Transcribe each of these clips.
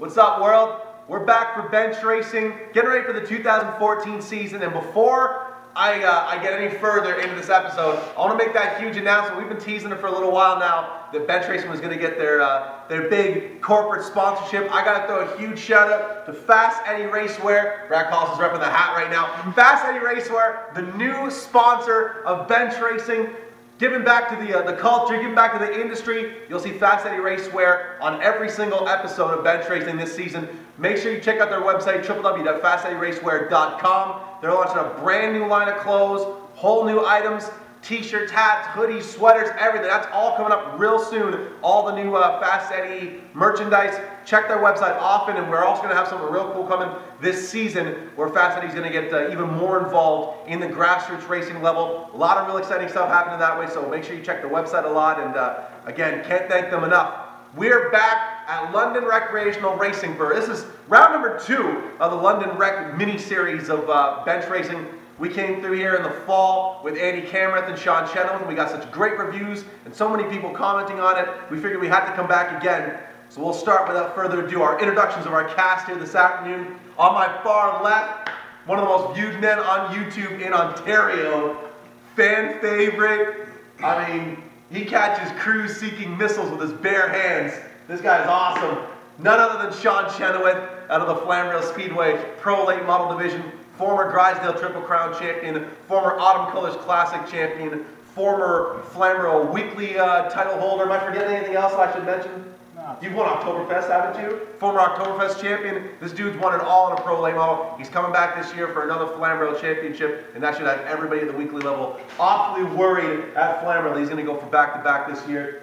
What's up, world? We're back for bench racing, getting ready for the 2014 season, and before I get any further into this episode, I want to make that huge announcement. We've been teasing it for a little while now that bench racing was going to get their big corporate sponsorship. I got to throw a huge shout out to Fast Eddie Racewear. Brad Collison's repping the hat right now. Fast Eddie Racewear, the new sponsor of bench racing. Giving back to the culture, giving back to the industry. You'll see Fast Eddie Racewear on every single episode of bench racing this season. Make sure you check out their website, www.fasteddyracewear.com. They're launching a brand new line of clothes, whole new items, t-shirts, hats, hoodies, sweaters, everything. That's all coming up real soon. All the new Fast Eddie merchandise. Check their website often, and we're also going to have something real cool coming this season where Fast Eddie's going to get even more involved in the grassroots racing level. A lot of real exciting stuff happening that way, so make sure you check the website a lot, and again, can't thank them enough. We're back at London Recreational Racing for, this is round number 2 of the London Rec mini-series of bench racing. We came through here in the fall with Andy Cameron and Shawn Chenoweth, and we got such great reviews and so many people commenting on it, we figured we had to come back again. So we'll start without further ado our introductions of our cast here this afternoon. On my far left, one of the most viewed men on YouTube in Ontario, fan favorite. I mean, he catches cruise-seeking missiles with his bare hands. This guy's awesome. None other than Shawn Chenoweth out of the Flamrail Speedway Pro Late Model Division. Former Drysdale Triple Crown champion, former Autumn Colors Classic champion, former Flamrail Weekly title holder. Am I forgetting anything else I should mention? No. You've won Oktoberfest, haven't you? Former Oktoberfest champion. This dude's won it all in a pro late model. He's coming back this year for another Flamrail championship, and that should have everybody at the weekly level awfully worried at Flamrail. He's going to go for back-to-back this year.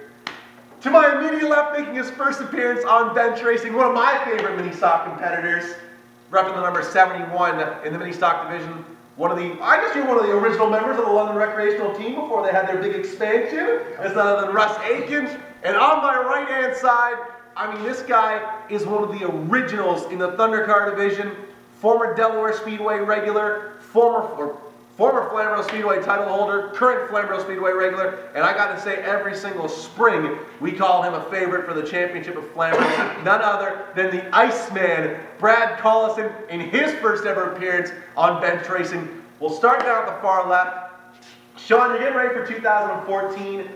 To my immediate left, making his first appearance on bench racing, one of my favorite mini-stock competitors, repping the number 71 in the mini-stock division. I guess you're one of the original members of the London Recreational Team before they had their big expansion. It's none other than Russ Aicken. And on my right-hand side, I mean, this guy is one of the originals in the Thundercar division, former Delaware Speedway regular, former Flamrail Speedway title holder, current Flamrail Speedway regular, and I got to say, every single spring, we call him a favorite for the championship of Flamrail. None other than the Iceman, Brad Collison, in his first ever appearance on bench racing. We'll start down at the far left. Shawn, you're getting ready for 2014.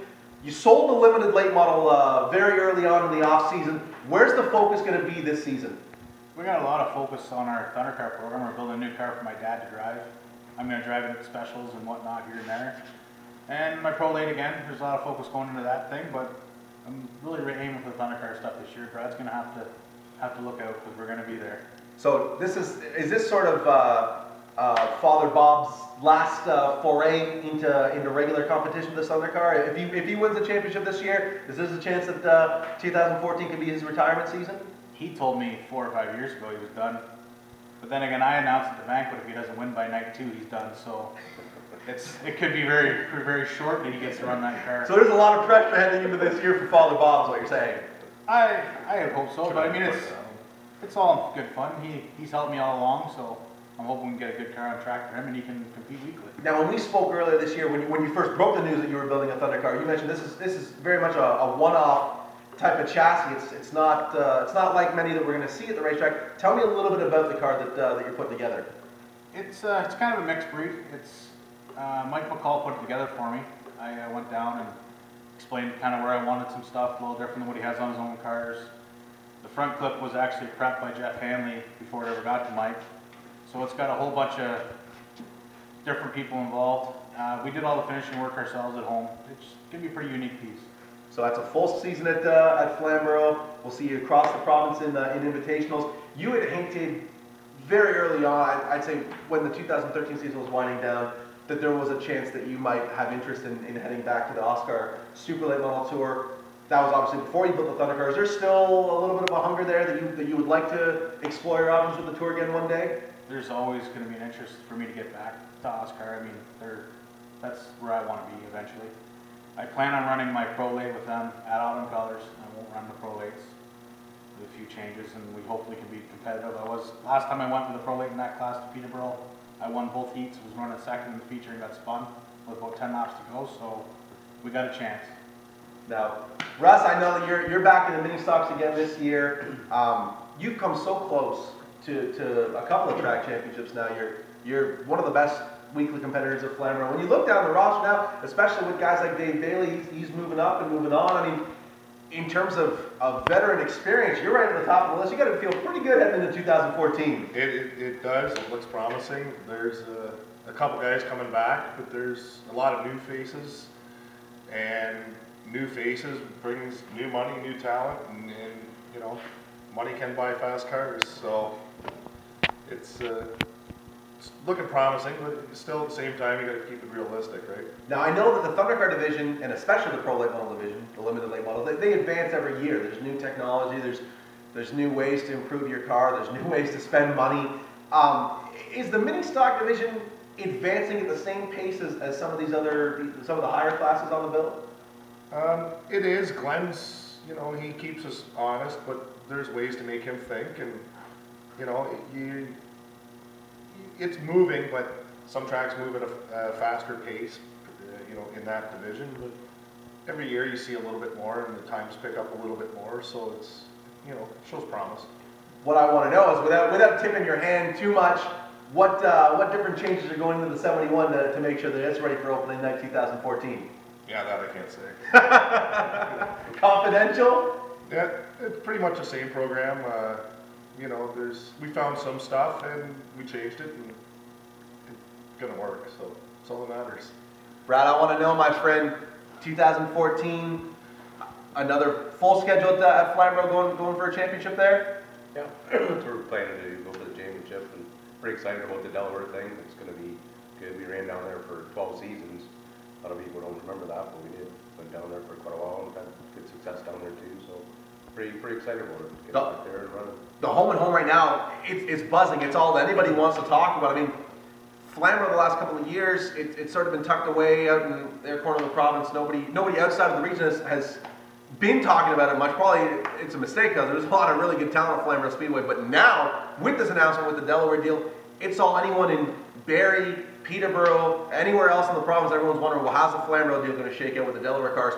You sold the limited late model very early on in the off season. Where's the focus going to be this season? We got a lot of focus on our Thundercar program. We're building a new car for my dad to drive. I'm going to drive it at specials and whatnot here and there. And my pro late again, there's a lot of focus going into that thing, but I'm really aiming for the Thundercar stuff this year. Brad's going to have to look out because we're going to be there. So is this sort of Father Bob's last foray into regular competition with the Thundercar? If he wins the championship this year, is this a chance that 2014 could be his retirement season? He told me 4 or 5 years ago he was done. But then again, I announced at the banquet if he doesn't win by night 2, he's done. So it could be very, very short that he gets to run that car. So there's a lot of pressure heading into this year for Father Bob, is what you're saying. I hope so, but I mean it's all good fun. He's helped me all along, so I'm hoping we can get a good car on track for him and he can compete weekly. Now, when we spoke earlier this year, when you first broke the news that you were building a Thundercar, you mentioned this is very much a one-off type of chassis. It's not like many that we're going to see at the racetrack. Tell me a little bit about the car that you're putting together. It's kind of a mixed breed. It's Mike McCall put it together for me. I went down and explained kind of where I wanted some stuff, a little different than what he has on his own cars. The front clip was actually prepped by Jeff Hanley before it ever got to Mike. So it's got a whole bunch of different people involved. We did all the finishing work ourselves at home. It's going to be a pretty unique piece. So that's a full season at Flamrail. We'll see you across the province in invitationals. You had hinted very early on, I'd say when the 2013 season was winding down, that there was a chance that you might have interest in heading back to the Oscar Super Late Model Tour. That was obviously before you built the Thundercar. Is there still a little bit of a hunger there that you would like to explore your options with the tour again one day? There's always going to be an interest for me to get back to Oscar. I mean, that's where I want to be eventually. I plan on running my pro late with them at Autumn Colors. I won't run the pro lates with a few changes, and we hopefully can be competitive. Last time I went to the pro late in that class to Peterborough, I won both heats, was running second in the feature and got spun with about 10 laps to go, so we got a chance. Now, Russ, I know that you're back in the mini stocks again this year. You've come so close to a couple of track championships now. You're one of the best weekly competitors at Flamborough. When you look down the roster now, especially with guys like Dave Bailey, he's moving up and moving on. I mean, in terms of veteran experience, you're right at the top of the list. You got to feel pretty good heading into 2014. It does. It looks promising. There's a couple guys coming back, but there's a lot of new faces, and new faces brings new money, new talent, and you know, money can buy fast cars. So it's looking promising, but still at the same time, you got to keep it realistic, right? Now, I know that the Thundercar division, and especially the Pro Late Model division, the limited late model, they advance every year. There's new technology, there's new ways to improve your car, there's new ways to spend money. Is the mini stock division advancing at the same pace as some of these some of the higher classes on the bill? It is. Glenn's, you know, he keeps us honest, but there's ways to make him think, and you know, it's moving, but some tracks move at a faster pace, you know, in that division. But every year you see a little bit more, and the times pick up a little bit more, so it's, you know, shows promise. What I want to know is, without tipping your hand too much, what different changes are going into the 71 to make sure that it's ready for opening night 2014? Yeah, that I can't say. Confidential? Yeah, it's pretty much the same program. You know, we found some stuff and we changed it, and it's gonna work. So that's all that matters. Brad, I want to know, my friend, 2014, another full schedule at Flamborough, going for a championship there? Yeah, that's what we're planning to do, go for the championship, and pretty excited about the Delaware thing. It's going to be good. We ran down there for 12 seasons. A lot of people don't remember that, but we did. Went down there for quite a while and had good success down there too. So pretty excited about it. Get out there and running. The home and home right now, it's buzzing. It's all that anybody wants to talk about. I mean, Flamborough the last couple of years, it's sort of been tucked away out in their corner of the province. Nobody outside of the region has been talking about it much. Probably it's a mistake because there's a lot of really good talent at Flamborough Speedway. But now, with this announcement with the Delaware deal, it's all anyone in Barrie, Peterborough, anywhere else in the province. Everyone's wondering, well, how's the Flamborough deal going to shake out with the Delaware cars?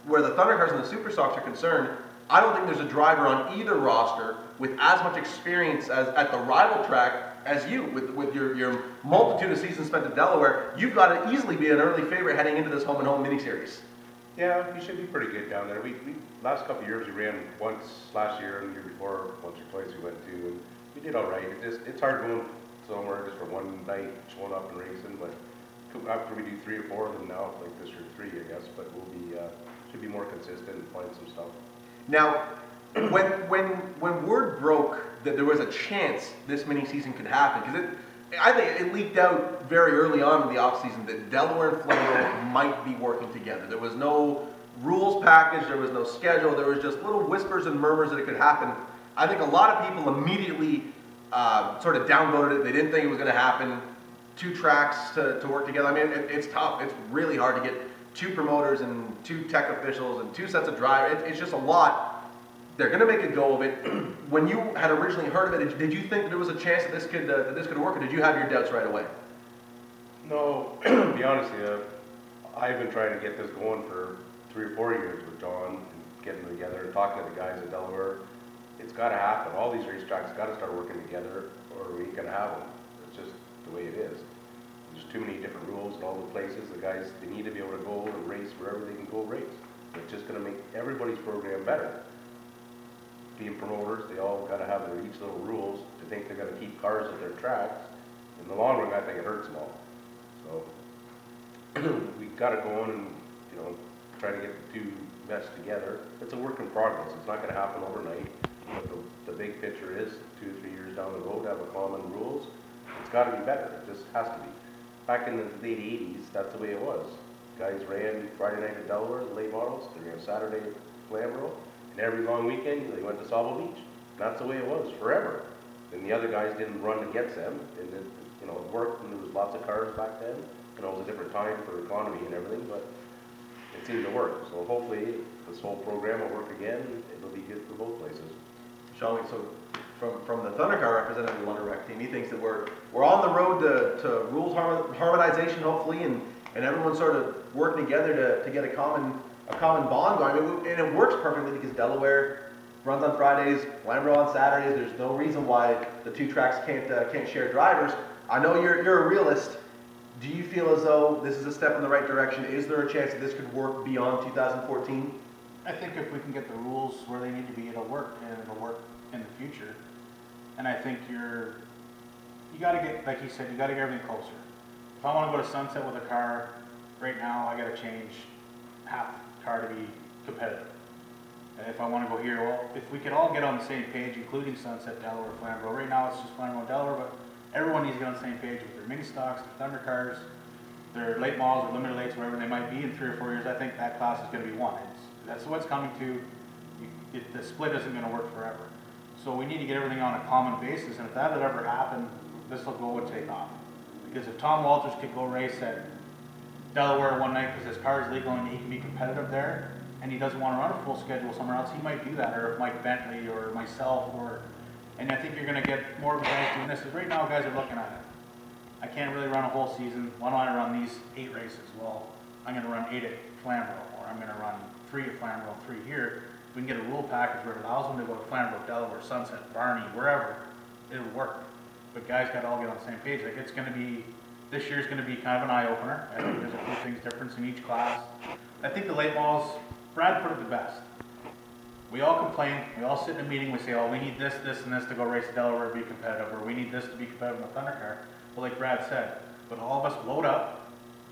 Where the Thunder cars and the Super Stocks are concerned, I don't think there's a driver on either roster with as much experience as at the rival track as you, with your multitude of seasons spent at Delaware. You've got to easily be an early favorite heading into this home and home mini-series. Yeah, we should be pretty good down there. We last couple of years we ran once last year and the year before, once or twice we went to, and we did all right. It's hard going somewhere just for one night, showing up and racing, but after we do 3 or 4 of them now, like this year 3, I guess, but we'll be should be more consistent and find some stuff. Now, when word broke that there was a chance this mini season could happen, because I think it leaked out very early on in the off season that Delaware and Flamborough might be working together. There was no rules package, there was no schedule, there was just little whispers and murmurs that it could happen. I think a lot of people immediately sort of downvoted it. They didn't think it was going to happen. 2 tracks to work together. I mean, it's tough. It's really hard to get 2 promoters and 2 tech officials and 2 sets of drivers. It's just a lot. They're going to make a go of it. When you had originally heard of it, did you think that there was a chance that this could work, or did you have your doubts right away? No, to be honest with you, I've been trying to get this going for 3 or 4 years with John, and getting together and talking to the guys at Delaware. It's got to happen. All these racetracks got to start working together, or we ain't going to have them. It's just the way it is. There's too many different rules in all the places. The guys, they need to be able to go and race wherever they can go race. It's just going to make everybody's program better. Being promoters, they all got to have their each little rules to think they're going to keep cars at their tracks. In the long run, I think it hurts them all. So we got it going, and you know, try to get the 2 mesh together. It's a work in progress. It's not going to happen overnight. But the big picture is 2 or 3 years down the road, have a common rules. It's got to be better. It just has to be. Back in the late 80s, that's the way it was. Guys ran Friday night at Delaware, the late models. They ran Saturday at Flamborough. And every long weekend, they went to Sable Beach. And that's the way it was forever. And the other guys didn't run against them. And it, you know, it worked, and there was lots of cars back then. You know, it was a different time for economy and everything, but it seemed to work. So hopefully, this whole program will work again. It'll be good for both places. Shawn, so from the Thundercar representative of the London Rec team, he thinks that we're on the road to rules harmonization, hopefully, and everyone's sort of working together to get a a common bond going. I mean, and it works perfectly because Delaware runs on Fridays, Flamborough on Saturdays. There's no reason why the two tracks can't share drivers. I know you're a realist. Do you feel as though this is a step in the right direction? Is there a chance that this could work beyond 2014? I think if we can get the rules where they need to be, it'll work, and it'll work in the future. And I think you gotta get, like you said, you gotta get everything closer. If I wanna go to Sunset with a car, right now, I gotta change half the car to be competitive. And if I wanna go here, well, if we could all get on the same page, including Sunset, Delaware, Flamborough, right now it's just Flamborough, Delaware, but everyone needs to get on the same page with their mini stocks, their Thunder cars, their late models or limited lates, wherever they might be in 3 or 4 years. I think that class is gonna be one. That's what's coming to. The split isn't going to work forever. So we need to get everything on a common basis, and if that had ever happened, this will go and take off. Because if Tom Walters could go race at Delaware one night because his car is legal and he can be competitive there, and he doesn't want to run a full schedule somewhere else, he might do that, or if Mike Bentley or myself, and I think you're going to get more guys doing this. Because right now guys are looking at it. I can't really run a whole season. Why don't I run these 8 races? Well, I'm going to run 8 at Flamborough, or I'm going to run 3 at Flamborough, 3 here. If we can get a rule package where it allows them to go to Flamborough, Delaware, Sunset, Barney, wherever, it'll work. But guys got to all get on the same page. Like, it's going to be, this year's going to be kind of an eye-opener. I think there's a few things different in each class. I think the late models, Brad put it the best. We all complain, we all sit in a meeting, we say, oh, we need this, this, and this to go race Delaware and be competitive, or we need this to be competitive in the Thunder car. Well, like Brad said, but all of us load up,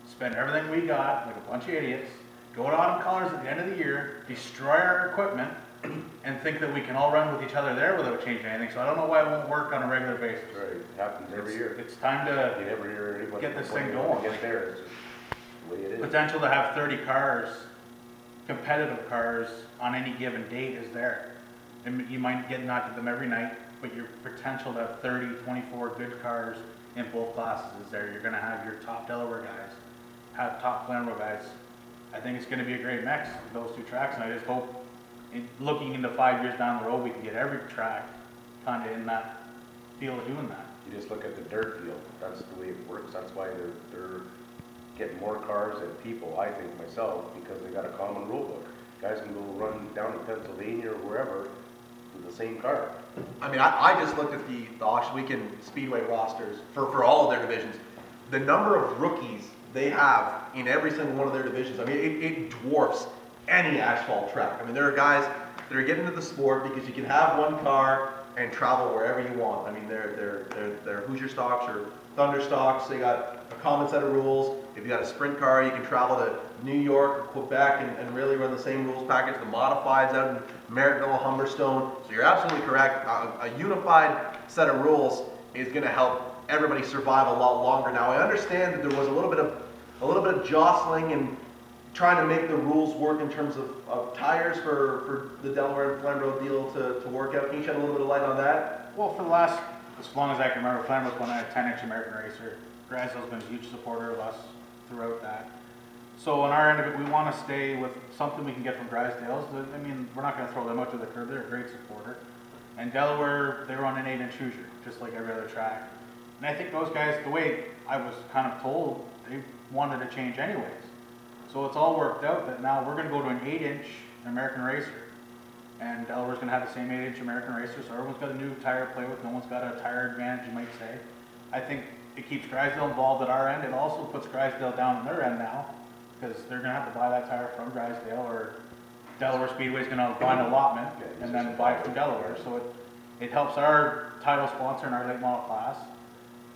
spend everything we got, like a bunch of idiots, go to autumn colors at the end of the year, destroy our equipment, and think that we can all run with each other there without changing anything. So I don't know why it won't work on a regular basis. Right, it happens every year. It's time to You never hear anybody get this thing complaining when going. they get there. It's just the way it is. potential to have 30 cars, competitive cars, on any given date is there. And you might get not get them every night, but your potential to have 30, 24 good cars in both classes is there. You're going to have your top Delaware guys, have top Flamborough guys. I think it's going to be a great mix of those two tracks, and I just hope, looking into 5 years down the road, we can get every track kind of in that deal of doing that. You just look at the dirt field, that's the way it works, that's why they're getting more cars than people, I think myself, because they got a common rule book. Guys can go run down to Pennsylvania or wherever with the same car. I mean, I just looked at the Auction Weekend Speedway rosters for all of their divisions. The number of rookies they have in every single one of their divisions, I mean, it dwarfs any asphalt track. I mean, there are guys that are getting into the sport because you can have one car and travel wherever you want. I mean, they're Hoosier stocks or Thunder stocks. They got a common set of rules. If you got a sprint car, you can travel to New York or Quebec and really run the same rules package. The modifieds out in Merrittville, Humberstone. So you're absolutely correct. A unified set of rules is going to help everybody survive a lot longer. Now, I understand that there was a little bit of jostling and trying to make the rules work in terms of tires for the Delaware and Flamborough deal to work out. Can you shed a little bit of light on that? Well, for the last, as long as I can remember, Flamborough's won a 10-inch American Racer. Grasdale's been a huge supporter of us throughout that. So on our end of it, we want to stay with something we can get from Drysdale's. I mean, we're not going to throw them out to the curb. They're a great supporter. And Delaware, they run an 8-inch Hoosier, just like every other track. And I think those guys, the way I was kind of told, they wanted to change anyways. So it's all worked out that now we're going to go to an 8-inch American Racer. And Delaware's going to have the same 8-inch American Racer, so everyone's got a new tire to play with. No one's got a tire advantage, you might say. I think it keeps Drysdale involved at our end. It also puts Drysdale down on their end now, because they're going to have to buy that tire from Drysdale, or Delaware Speedway's going to buy an allotment and then buy it from Delaware. So it helps our title sponsor in our late model class,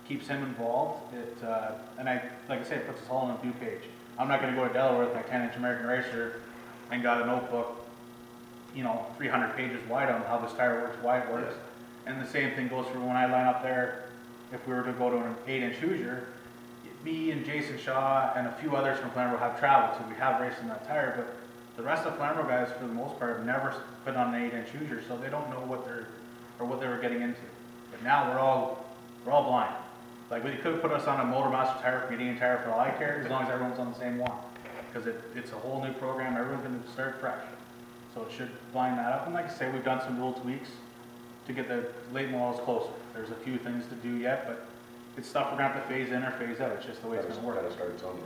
keeps him involved. And like I said, it puts us all on a new page. I'm not going to go to Delaware with my 10-inch American Racer and got a notebook, 300 pages wide on how this tire works, why it works. And the same thing goes for when I line up there. If we were to go to an 8-inch Hoosier, me and Jason Shaw and a few others from Flamborough have traveled, so we have raced in that tire, but the rest of Flamborough guys, for the most part, have never been on an 8-inch Hoosier, so they don't know what they were getting into. But now we're all blind. Like, we could have put us on a Motormaster tire, Canadian tire for all I care, as long as everyone's on the same one. Because it's a whole new program, everyone's going to start fresh. So it should line that up. And like I say, we've done some rule tweaks to get the late models closer. There's a few things to do yet, but it's stuff we're going to have to phase in or phase out. It's just the way it's going to work. Gotta start somewhere.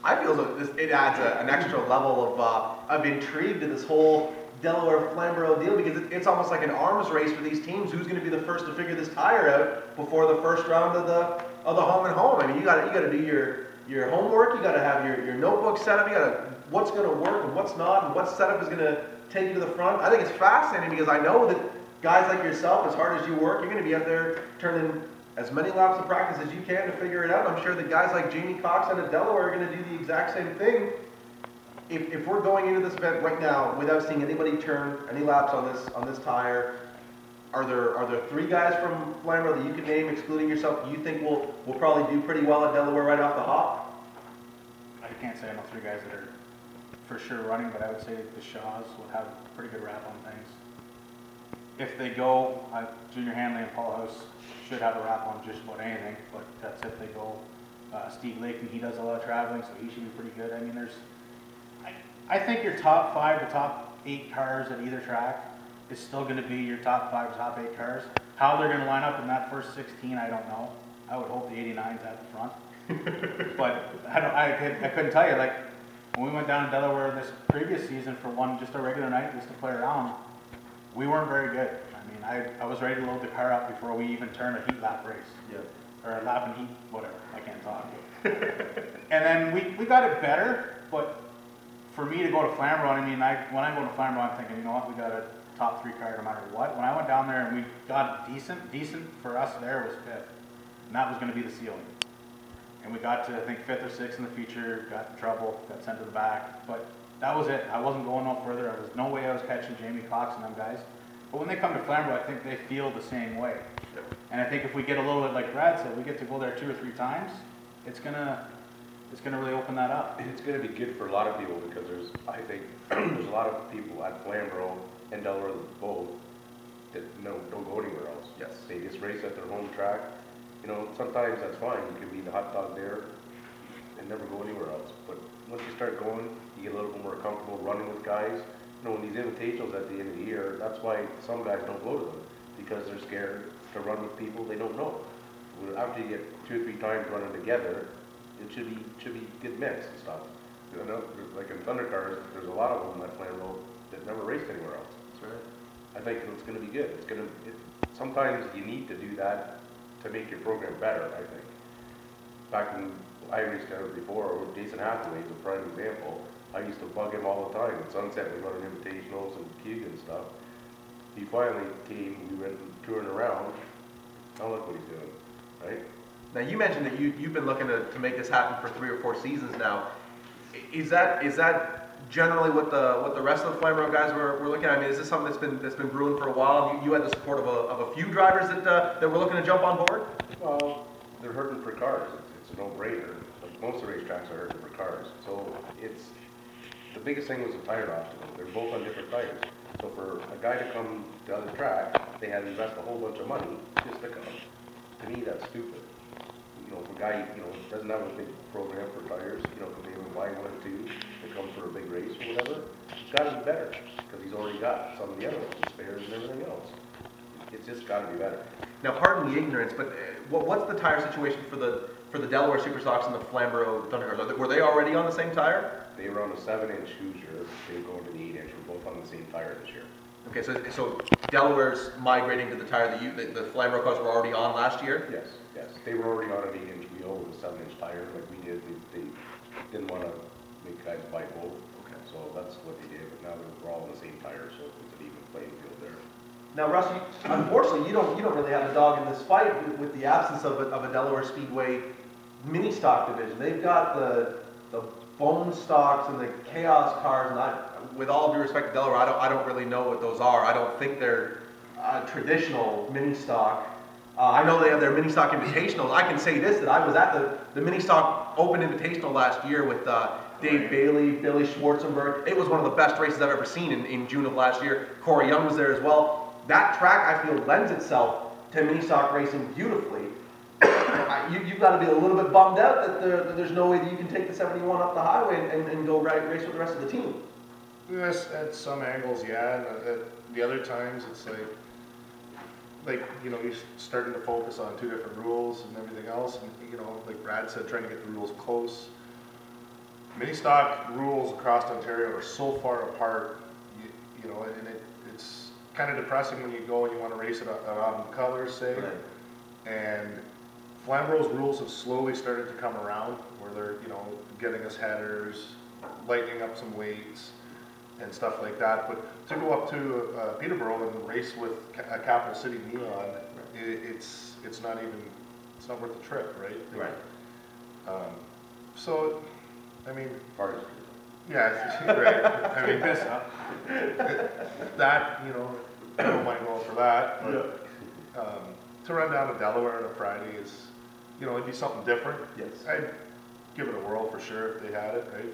I feel as though it adds an extra level of intrigue to this whole Delaware Flamborough deal, because it's almost like an arms race for these teams. Who's going to be the first to figure this tire out before the first round of the home and home? I mean, you got to do your homework. You got to have your notebook set up. You got to what's going to work and what's not, and what setup is going to take you to the front. I think it's fascinating because I know that guys like yourself, as hard as you work, you're going to be out there turning as many laps of practice as you can to figure it out. I'm sure that guys like Jamie Cox out of Delaware are going to do the exact same thing. If we're going into this event right now without seeing anybody turn any laps on this tire, are there 3 guys from Flamborough that you can name, excluding yourself, you think will probably do pretty well at Delaware right off the hop? I can't say I know 3 guys that are for sure running, but I would say the Shaws would have a pretty good rap on things. If they go, Junior Hanley and Paul House should have a rap on just about anything, but that's if they go. Steve Lakin, he does a lot of traveling, so he should be pretty good. I mean, I think your top 5 to top 8 cars at either track is still going to be your top 5 to top 8 cars. How they're going to line up in that first 16, I don't know. I would hope the 89's at the front. But I couldn't tell you. Like, when we went down to Delaware this previous season for just a regular night, just to play around, we weren't very good. I mean, I was ready to load the car up before we even turned a heat lap race. Yeah. Or a lap and heat, whatever. I can't talk. And then we got it better, but for me to go to Flamborough, I mean, when I go to Flamborough, I'm thinking, you know what, we got a top 3 car no matter what. When I went down there and we got decent for us there was 5th. And that was going to be the ceiling. And we got to, I think, 5th or 6th in the feature, got in trouble, got sent to the back. But that was it. I wasn't going no further. There was no way I was catching Jamie Cox and them guys. But when they come to Flamborough, I think they feel the same way. And I think if we get a little bit, like Brad said, we get to go there 2 or 3 times, it's gonna really open that up. It's going to be good for a lot of people because I think there's a lot of people at Flamborough and Delaware both that don't go anywhere else. Yes. They just race at their home track. You know, sometimes that's fine. You can be the hot dog there and never go anywhere else. But once you start going, you get a little bit more comfortable running with guys. You know, when these invitationals at the end of the year, that's why some guys don't go to them, because they're scared to run with people they don't know. After you get 2 or 3 times running together, it should be good mix and stuff. You know, like in Thunder Cars, there's a lot of them that Flamborough that never raced anywhere else. That's right. I think it's going to be good. Sometimes you need to do that to make your program better, I think. Back when I raced there before, with Jason Hathaway is a prime example. I used to bug him all the time. At Sunset, we running invitationals and Keegan and stuff. He finally came, we went touring around. Now look what he's doing, right? Now you mentioned that you've been looking to make this happen for 3 or 4 seasons now. Is that generally what the rest of the Flamborough guys were looking at? I mean, is this something that's been brewing for a while? You had the support of a few drivers that were looking to jump on board? Well, they're hurting for cars. It's a no-brainer. Like most of the racetracks are hurting for cars. So the biggest thing was the tire obstacle. They're both on different tires. So for a guy to come to the other track, they had to invest a whole bunch of money just to come. To me, that's stupid. You know, if a guy, doesn't have a big program for tires, because they even buy 1 or 2 to come for a big race or whatever, it's got to be better because he's already got some of the other ones, the spares and everything else. It's just got to be better. Now, pardon the ignorance, but what's the tire situation for the Delaware Superstocks and the Flamborough Thunder Cars? Were they already on the same tire? They were on the 7-inch Hoosier. They were going to the 8-inch. We're both on the same tire this year. Okay, so Delaware's migrating to the tire that the Flamborough cars were already on last year? Yes. They were already on an 8-inch wheel with a 7-inch tire like we did. They didn't want to make guys buy both. Okay. So that's what they did. But now we're all on the same tire, so it's an even playing field there. Now, Russ, unfortunately, you don't really have a dog in this fight with the absence of a Delaware Speedway mini stock division. They've got the bone stocks and the chaos cars, and with all due respect to Delaware, I don't really know what those are. I don't think they're traditional mini stock. I know they have their mini stock invitationals. I can say this, that I was at the mini stock open invitational last year with Dave Bailey, Billy Schwartzenberg. It was one of the best races I've ever seen in June of last year. Corey Young was there as well. That track, I feel, lends itself to mini stock racing beautifully. You've got to be a little bit bummed out that there's no way that you can take the 71 up the highway and go race with the rest of the team. Yes, at some angles, yeah. And at the other times, it's like you're starting to focus on 2 different rules and everything else. And like Brad said, trying to get the rules close. mini stock rules across Ontario are so far apart, you know, and it's kind of depressing when you go and you want to race it on colors, say. Right. And Flamboro's rules have slowly started to come around, where they're, you know, getting us headers, lightening up some weights, and stuff like that. But to go up to Peterborough and race with a Capital City Neon, it's not worth the trip, right? Right. So, I mean, Parties. yeah, right. I mean, Piss up. that, you know, I don't mind going for that. But to run down to Delaware on a Friday is, you know, it'd be something different. Yes. I'd give it a whirl for sure if they had it, right?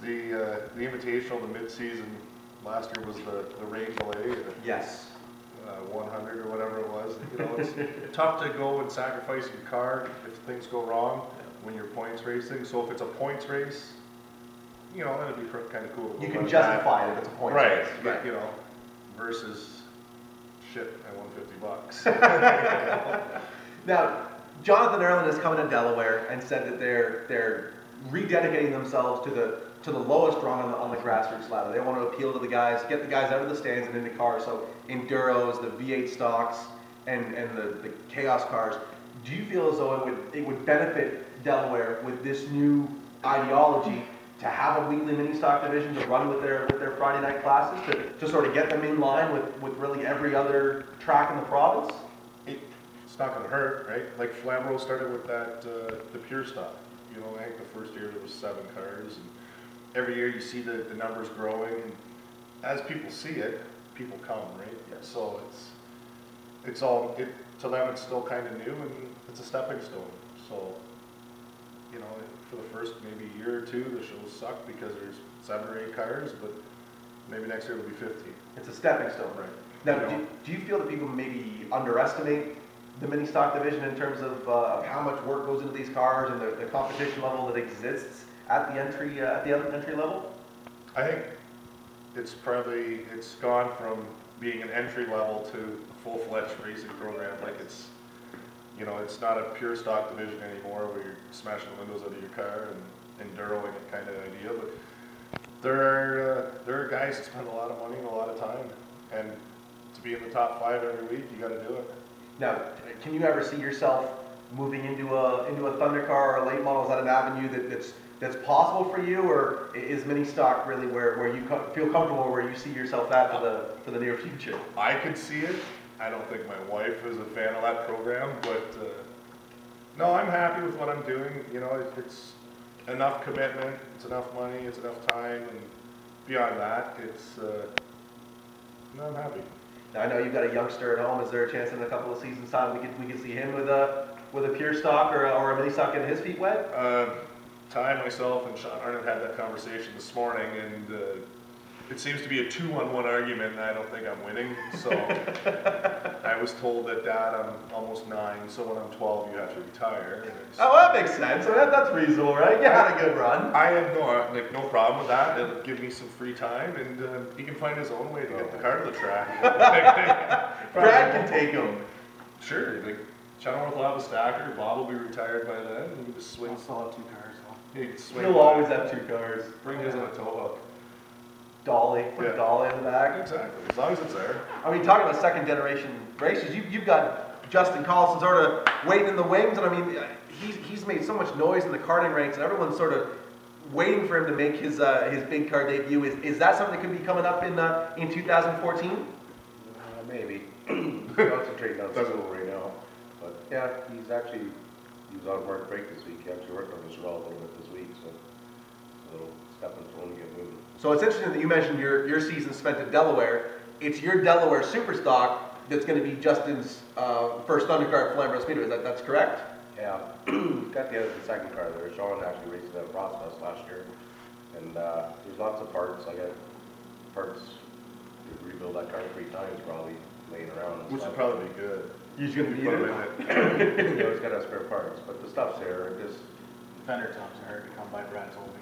The Invitational, the mid-season last year was the rain delay. Yes. 100 or whatever it was. You know, it's tough to go and sacrifice your car if things go wrong when you're points racing. So if it's a points race, you know, that'd be kind of cool. You can justify it if it's a points right, race. Right. You know, versus shit, I won $50. Now, Jonathan Erlin is coming to Delaware and said that they're rededicating themselves to the lowest rung on the grassroots ladder. They want to appeal to the guys, get the guys out of the stands and into cars. So enduros, the V8 stocks, and the chaos cars. Do you feel as though it would benefit Delaware with this new ideology to have a weekly mini stock division to run with their Friday night classes to sort of get them in line with really every other track in the province? It's not going to hurt, right? Like Flamborough started with that the pure stock. You know, I think the first year there was 7 cars, and every year you see the numbers growing, and as people see it, people come, right? Yes. So it's all to them it's still kind of new, and it's a stepping stone. So, you know, for the first maybe year or two, the shows suck because there's 7 or 8 cars, but maybe next year it'll be 15. It's a stepping stone. Right. Now, do you feel that people maybe underestimate the mini stock division in terms of how much work goes into these cars and the competition level that exists at the entry level? I think it's gone from being an entry level to a full-fledged racing program. Like it's not a pure stock division anymore where you're smashing the windows out of your car and enduroing it kind of idea. But there are guys that spend a lot of money and a lot of time, and to be in the top 5 every week, you got to do it. Now, can you ever see yourself moving into a Thunder car or a late model? Is that an avenue that's possible for you, or is mini stock really where you feel comfortable, where you see yourself at for the near future? I could see it. I don't think my wife is a fan of that program, but no, I'm happy with what I'm doing. You know, it's enough commitment, it's enough money, it's enough time, and beyond that, I'm happy. Now, I know you've got a youngster at home. Is there a chance in a couple of seasons time we could see him with a pure stock or a mini stock getting his feet wet? Ty, myself, and Shawn had that conversation this morning, and it seems to be a 2-on-1 argument, and I don't think I'm winning. So I was told that, Dad, I'm almost 9, so when I'm 12, you have to retire. Oh, that makes sense. So that's reasonable, right? You had a good run. I have no problem with that. It'll give me some free time, and he can find his own way to get the car to the track. Brad can take him. Sure. Like, Chenoweth will have a stacker. Bob will be retired by then, and he can just swing. I'll still have 2 cars. He can swing. He'll always have 2 cars. Bring his on a tow hook. Dolly, put a dolly in the back. Exactly, as long as it's there. I mean, talking about second generation racers, you've got Justin Collison sort of waiting in the wings, and I mean, he's made so much noise in the karting ranks, and everyone's sort of waiting for him to make his big car debut. Is that something that could be coming up in 2014? Maybe. Concentrating on school right now, but yeah, he was on work break this week. He actually worked on his route a little bit this week, so a little stepping stone to get moving. So it's interesting that you mentioned your season spent at Delaware. It's your Delaware Superstock that's going to be Justin's first undercar at Flamborough Speedway. That's correct? Yeah, got the second car there. Shawn actually raced at Prospect last year, and there's lots of parts. I got parts to rebuild that car 3 times probably laying around. Which would probably be good. He's going to be put in him it. in it. You always got to have spare parts, but the stuff's there. It just Fender tops are hard to come by, Brad told me.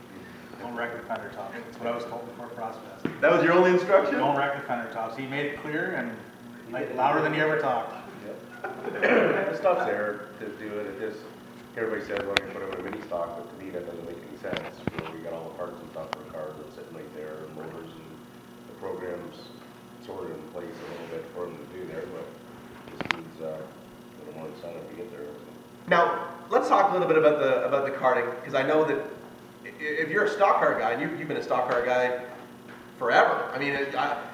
Don't wreck the fender tops. That's what I was told before Prospect. That was your only instruction? Don't wreck the fender tops. He made it clear and like louder than you ever talked. the stuff's there to do it. It just everybody says, well, you put them in a mini stock, but to me, that doesn't make any sense. You know, we got all the parts and stuff for the cars that's sitting right there, and motors, and the program's sort of in place a little bit for them to do there, but this needs a little more incentive to get there. Now, let's talk a little bit about the karting, because I know that if you're a stock car guy, and you've been a stock car guy forever. I mean,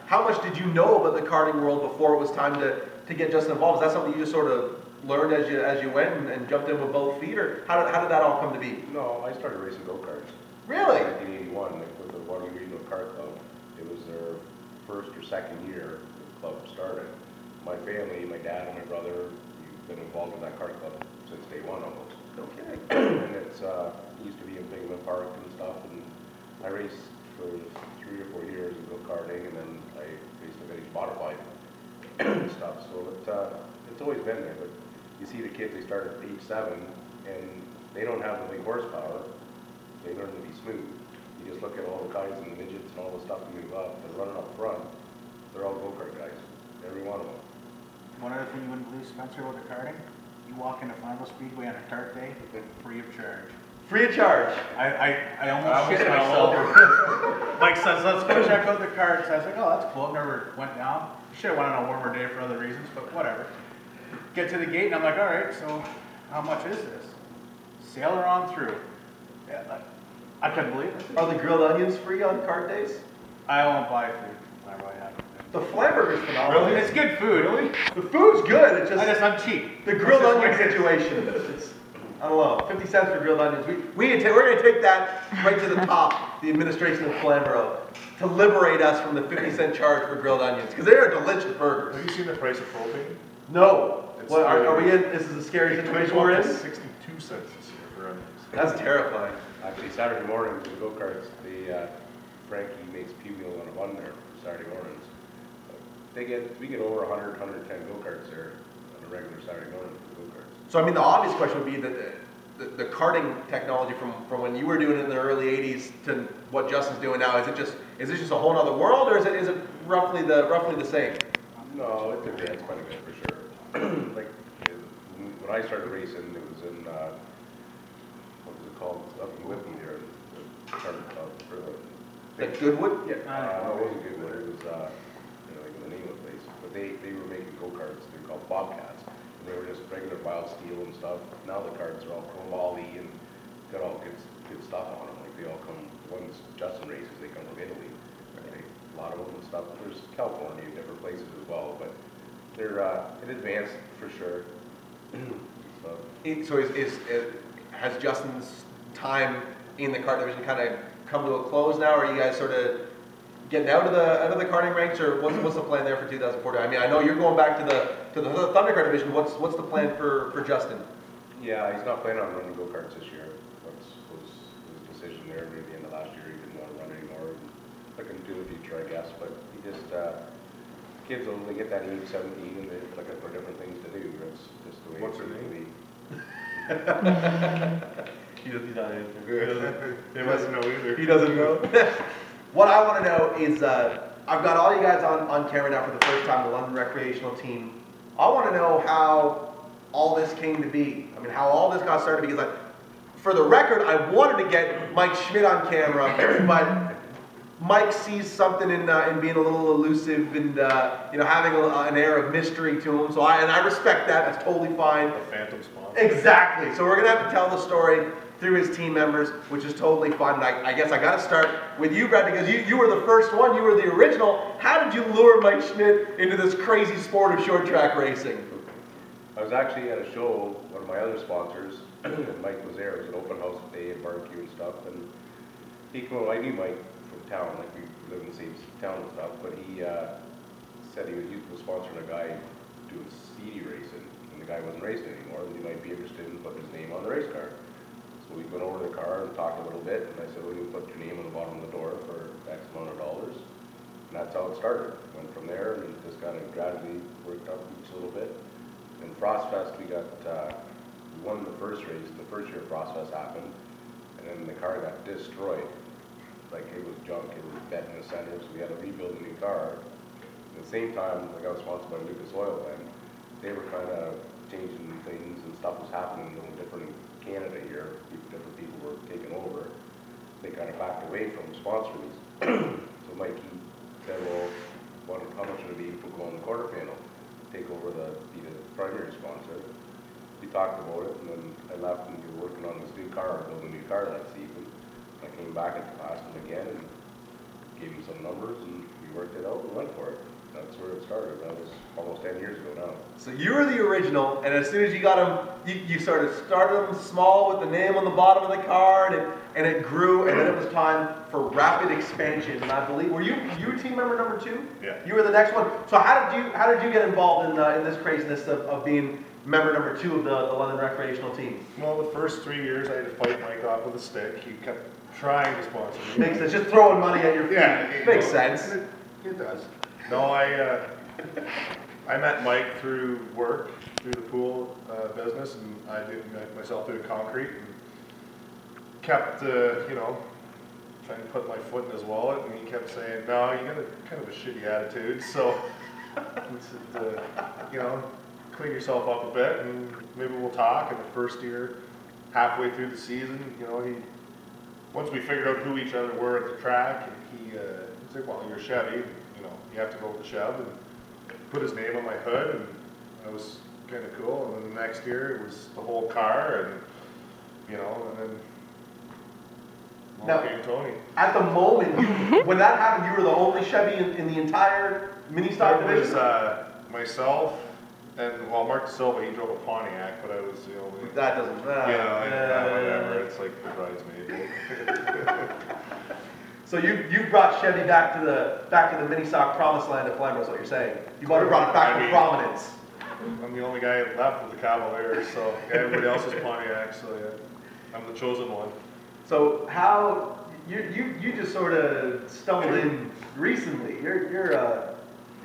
how much did you know about the karting world before it was time to get Justin involved? Is that something you just sort of learned as you went and jumped in with both feet, or how did that all come to be? No, I started racing go-karts. Really? In 1981, with the Waterloo Regional Kart Club. It was their first or second year the club started. My family, my dad and my brother, we've been involved with that kart club since day one almost. Okay. And it's used to be in Bigman Park and stuff, and I raced for 3 or 4 years in go-karting, and then I raced the vintage butterfly and stuff. So it's always been there. But you see the kids, they start at age 7, and they don't have the big horsepower. They learn to be smooth. You just look at all the guys and the midgets and all the stuff that move up. They're running up front. They're all go-kart guys, every one of them. One other thing you wouldn't believe, Spencer, about the karting, you walk into Flamingo Speedway on a kart day, free of charge. Free of charge. I almost shit myself. Mike says, let's go check out the karts. I was like, oh, that's cool. Never went down. Should have went on a warmer day for other reasons, but whatever. Get to the gate, and I'm like, all right, so how much is this? Sail her on through. Yeah, I couldn't believe it. Are the grilled onions free on kart days? I won't buy food. I really haven't. The Flamburger's phenomenal. Really? It's good food. Really? The food's good. It's just I'm cheap. the grilled onion situation. It's, I don't know, 50 cents for grilled onions. We're going to take that right to the top, the administration of Flamborough, to liberate us from the 50-cent charge for grilled onions, because they are delicious burgers. Have you seen the price of propane? No. It's What, are really- we in? This is a scary situation we're in? 62 cents this year for onions. That's terrifying. Actually, Saturday mornings in go-karts, Frankie makes P-wheel on a bun there for Saturday mornings. We get over 100, 110 go-karts there on a regular Saturday morning for go-karts. So I mean, the obvious question would be that the karting technology from when you were doing it in the early '80s to what Justin's doing now, is it just a whole other world, or is it roughly the same? No, it's advanced quite a bit for sure. Like when I started racing, it was in what was it called? Up in Whitby there, the kart club for the. Like Goodwood? Yeah, no, it wasn't Goodwood. It was like the name of the place. But they were making go-karts. They're called Bobcats. And they were just regular mild steel and stuff. Now the karts are all chromoly and got all good stuff on them. Like they all come. The ones Justin races, they come from Italy. A lot of them and stuff. There's California, different places as well. But they're in advanced for sure. So has Justin's time in the kart division kind of come to a close now? Or are you guys sort of getting out of the karting ranks, or what's the plan there for 2014? I mean, I know you're going back to the Thunder Kart division. What's the plan for Justin? Yeah, he's not planning on running go-karts this year. That was his decision there near the end of last year. He didn't want to run anymore. Looking to the future, I guess. But he just, kids only get that age 17 and they're looking for different things to do. That's just the way What's it her seems to name? be. He's not They mustn't know either. He doesn't know. What I want to know is, I've got all you guys on camera now for the first time, the London Recreational Team. I want to know how all this came to be. I mean, how all this got started, because for the record, I wanted to get Mike Schmidt on camera, but Mike sees something in being a little elusive and having an air of mystery to him. So I respect that. That's totally fine. A phantom sponsor. Exactly. So we're gonna have to tell the story through his team members, which is totally fun. And I guess I got to start with you, Brad, because you were the first one. You were the original. How did you lure Mike Schmidt into this crazy sport of short track racing? I was actually at a show, one of my other sponsors, and Mike was there. It was an open house day and barbecue and stuff. And he came over. I knew Mike from town, like we live in the same town and stuff. But he said he was sponsoring a guy doing CD racing, and the guy wasn't racing anymore. And he might be interested in putting his name on the race car. So we went over to the car and talked a little bit, and I said, well, you put your name on the bottom of the door for X amount of dollars. And that's how it started. Went from there and just kind of gradually worked up each a little bit. In Frostfest, we won the first race. The first year Frostfest happened, and then the car got destroyed. Like, it was junk, it was bent in the center, so we had to rebuild a new car. At the same time, like, I was sponsored by Lucas Oil then, they were kind of changing things and stuff was happening, doing different Canada here, different people were taking over. They kind of backed away from sponsoring these. So Mikey said, well, how much would it be if we go on the quarterfinal? Take over be the primary sponsor. We talked about it, and then I left and we were working on this new car, building a new car that season. I came back at the last one again and gave him some numbers, and we worked it out and went for it. That's where it started. That was almost 10 years ago now. So you were the original, and as soon as you got them, you started them small with the name on the bottom of the card, and it grew, and then it was time for rapid expansion. And I believe, were you team member number 2? Yeah. You were the next one. So how did you get involved in this craziness of being member number 2 of the London Recreational Team? Well, the first 3 years I had to fight Mike off with a stick. He kept trying to sponsor me. Makes sense. Just throwing money at your feet. Yeah, Makes sense. It does. No, I met Mike through work, through the pool business, and I did myself doing concrete, and kept, you know, trying to put my foot in his wallet, and he kept saying, no, you got kind of a shitty attitude, so, you know, clean yourself up a bit, and maybe we'll talk. And the first year, halfway through the season, you know, once we figured out who each other were at the track, he said, well, you're Chevy. You know, you have to go with the Chev, and put his name on my hood, and that was kind of cool. And then the next year it was the whole car, and you know, and then now, came Tony. At the moment, when that happened, you were the only Chevy in the entire mini stock division? It was myself, and well, Mark De Silva, he drove a Pontiac, but I was the only. That doesn't. Whatever. It's like the bridesmaid. So you brought Chevy back to the mini stock promised land of Flamborough, is what you're saying. You brought it back to prominence. I'm the only guy left with the Cavalier, so everybody else is Pontiac, so yeah, I'm the chosen one. So how you just sort of stumbled in recently. You're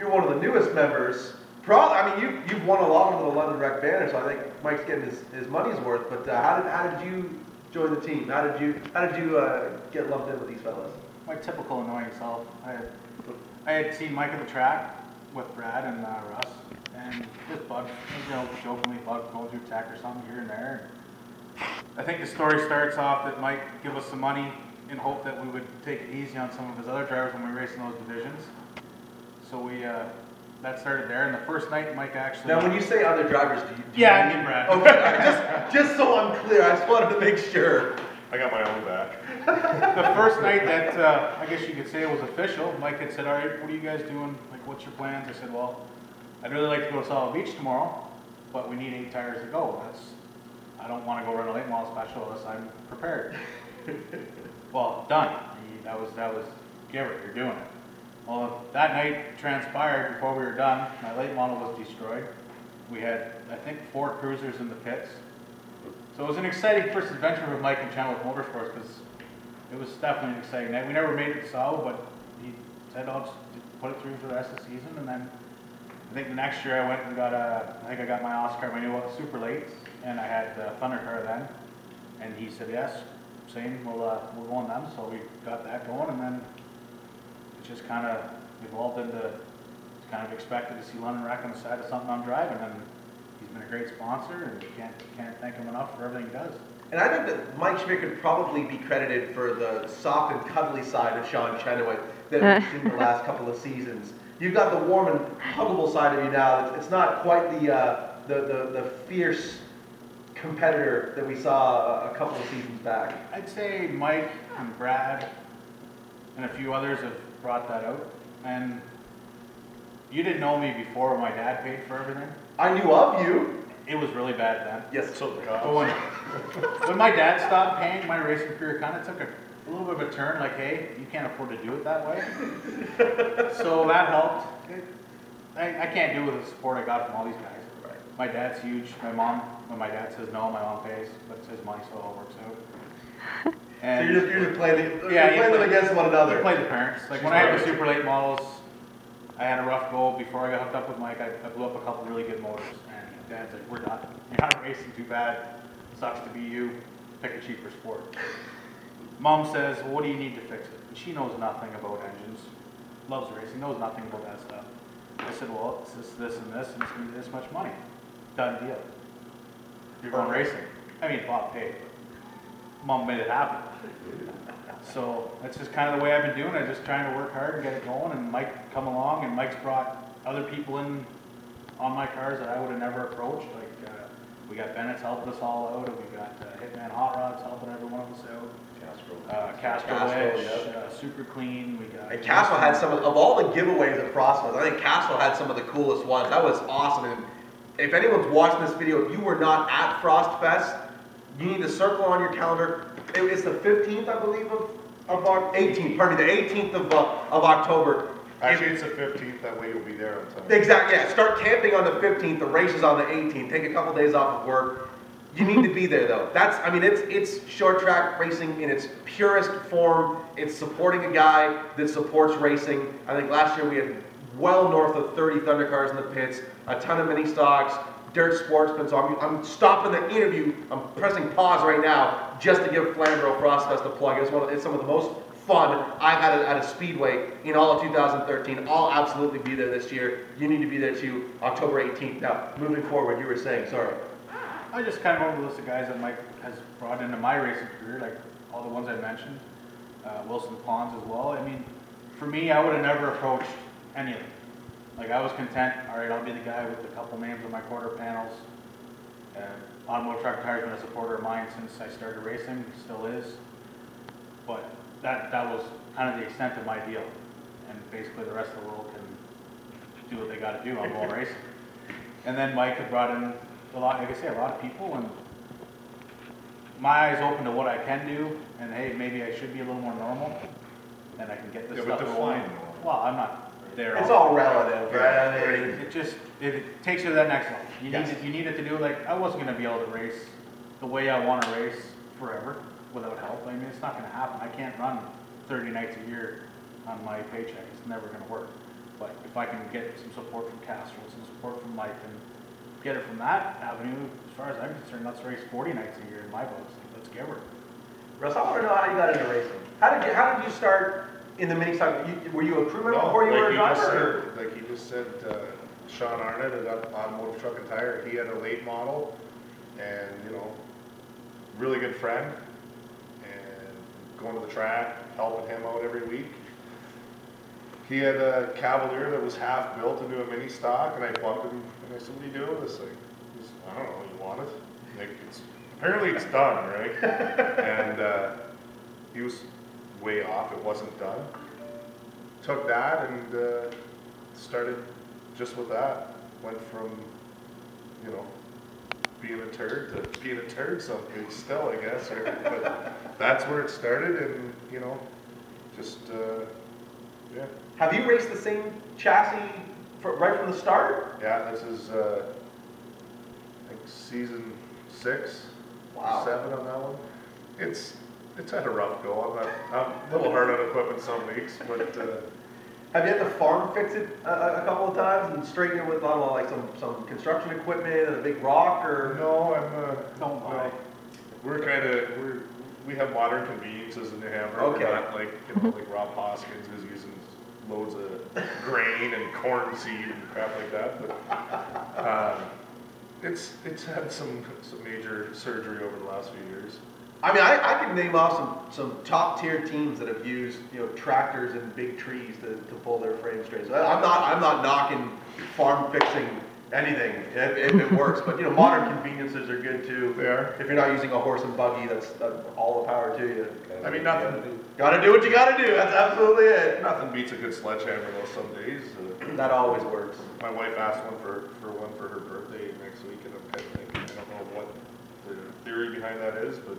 one of the newest members. I mean, you've won a lot under the London Rec banner, so I think Mike's getting his money's worth. But how did you join the team? How did you get lumped in with these fellas? My typical annoying self. I had seen Mike at the track with Brad and Russ, and just bugged, you know, jokingly bugged going through tech or something here and there. I think the story starts off that Mike gave us some money in hope that we would take it easy on some of his other drivers when we were racing those divisions. So we that started there, and the first night Mike actually. Now, when you say other drivers, do you I mean Brad. Okay, just so I'm clear, I just wanted to make sure. I got my own back. The first night that, I guess you could say it was official, Mike had said, all right, what are you guys doing? Like, what's your plans? I said, well, I'd really like to go to Solid Beach tomorrow, but we need 8 tires to go. I don't want to go run a late model special unless I'm prepared. Well, done. That was, give it, you're doing it. Well, that night transpired before we were done. My late model was destroyed. We had, I think, 4 cruisers in the pits. So it was an exciting first adventure with Mike and Chenoweth Motorsports, because it was definitely an exciting night. We never made it to Salo, but he said, I'll just put it through for the rest of the season. And then I think the next year I went and got I got my Oscar, my new super late, and I had the Thunder car then. And he said, yes, same, we'll go on them. So we got that going, and then it just kind of evolved into, it's kind of expected to see London Rec on the side of something I'm driving. And he's been a great sponsor, and can't thank him enough for everything he does. And I think that Mike Schmidt could probably be credited for the soft and cuddly side of Shawn Chenoweth that we've seen the last couple of seasons. You've got the warm and huggable side of you now. It's not quite the fierce competitor that we saw a couple of seasons back. I'd say Mike and Brad and a few others have brought that out. And you didn't know me before my dad paid for everything. I knew of you. It was really bad then. Yes. So the cops. But when my dad stopped paying, my racing career kind of took a little bit of a turn, like, hey, you can't afford to do it that way. So that helped. I can't do it with the support I got from all these guys. Right. My dad's huge. My mom, when my dad says no, my mom pays. But it's his money, so it all works out. And So you're just playing them against one another. You play the parents. Like when I had the super late models, I had a rough go before I got hooked up with Mike. I blew up a couple really good motors, and Dad's like, "We're done. You're not racing too bad. Sucks to be you. Pick a cheaper sport." Mom says, "Well, what do you need to fix it?" And she knows nothing about engines. Loves racing. Knows nothing about that stuff. I said, "Well, it's this and this, and it's gonna be this much money. Done deal. You're going racing." I mean, Bob paid, but Mom made it happen. So that's just kind of the way I've been doing it, just trying to work hard and get it going, and Mike come along, and Mike's brought other people in on my cars that I would have never approached. Like, we got Bennett's helping us all out, and we got Hitman Hot Rods helping every one of us out. Castro Wedge, Super Clean, we got... And Castro had some of all the giveaways at Frostfest, I think Castro had some of the coolest ones. That was awesome. And if anyone's watching this video, if you were not at Frostfest, you need to circle on your calendar. It's the 15th, I believe, of 18th, pardon me, the 18th of October. Actually, it's the 15th, that way you'll be there on time. Exactly, yeah. Start camping on the 15th, the race is on the 18th. Take a couple days off of work. You need to be there though. I mean, it's short track racing in its purest form. It's supporting a guy that supports racing. I think last year we had well north of 30 Thunder cars in the pits, a ton of mini stocks, dirt sportsmen. So I'm stopping the interview. I'm pressing pause right now just to give Flamborough Frostfest a plug. It's some of the most fun I've had at a speedway in all of 2013. I'll absolutely be there this year. You need to be there too, October 18th. Now, moving forward, you were saying, sorry. I just kind of went over the list of guys that Mike has brought into my racing career, like all the ones I mentioned, Wilson Ponds as well. I mean, for me, I would have never approached any of them. Like, I was content, all right, I'll be the guy with a couple names on my quarter panels. Automotive Truck Tire has been a supporter of mine since I started racing, still is. But that was kind of the extent of my deal. And basically the rest of the world can do what they got to do. I'm going racing. And then Mike had brought in a lot, like I say, a lot of people, and my eyes open to what I can do, and hey, maybe I should be a little more normal, and I can get this stuff going. Well, I'm not there. It's all relative, right? It takes you to that next level. You need it to do, like, I wasn't going to be able to race the way I want to race forever without help. I mean, it's not going to happen. I can't run 30 nights a year on my paycheck. It's never going to work. But if I can get some support from Castro, some support from Mike, and get it from that avenue, as far as I'm concerned, let's race 40 nights a year in my books. Let's give her. Russ, I want to know how you got into racing. How did you start in the mini stock? Were you a crew member before you were a driver? Like he just said, Sean Arnott had got Automotive Truck and Tire. He had a late model, and really good friend, and going to the track, helping him out every week. He had a Cavalier that was half built into a mini stock, and I bugged him, and I said, "What are you doing with this thing?" He said, "I don't know, you want it?" Like, apparently it's done, right? And he was way off, it wasn't done. Took that and started just with that. Went from, being a turd to being a turd someday still, I guess. Right? But that's where it started, and, just, yeah. Have you raced the same chassis right from the start? Yeah, this is, I think, season 6, wow. 7 on that one. It's had a rough go. I'm a little hard on equipment some weeks, but have you had to farm fix it a couple of times and straighten it with like some construction equipment and a big rock, or? No, don't lie. We have modern conveniences in New Hampshire. Okay. We're not like Rob Hoskins is using loads of grain and corn seed and crap like that. But it's had some major surgery over the last few years. I mean, I can name off some top tier teams that have used tractors and big trees to pull their frame straight. So I'm not knocking farm fixing anything if it works, but modern conveniences are good too. They are. If you're not using a horse and buggy, that's all the power to you. I mean, nothing. Gotta do what you gotta do. That's absolutely it. Nothing beats a good sledgehammer though. Some days. That always works. My wife asked one for her birthday next week, and I'm kind of thinking, I don't know what the theory behind that is, but.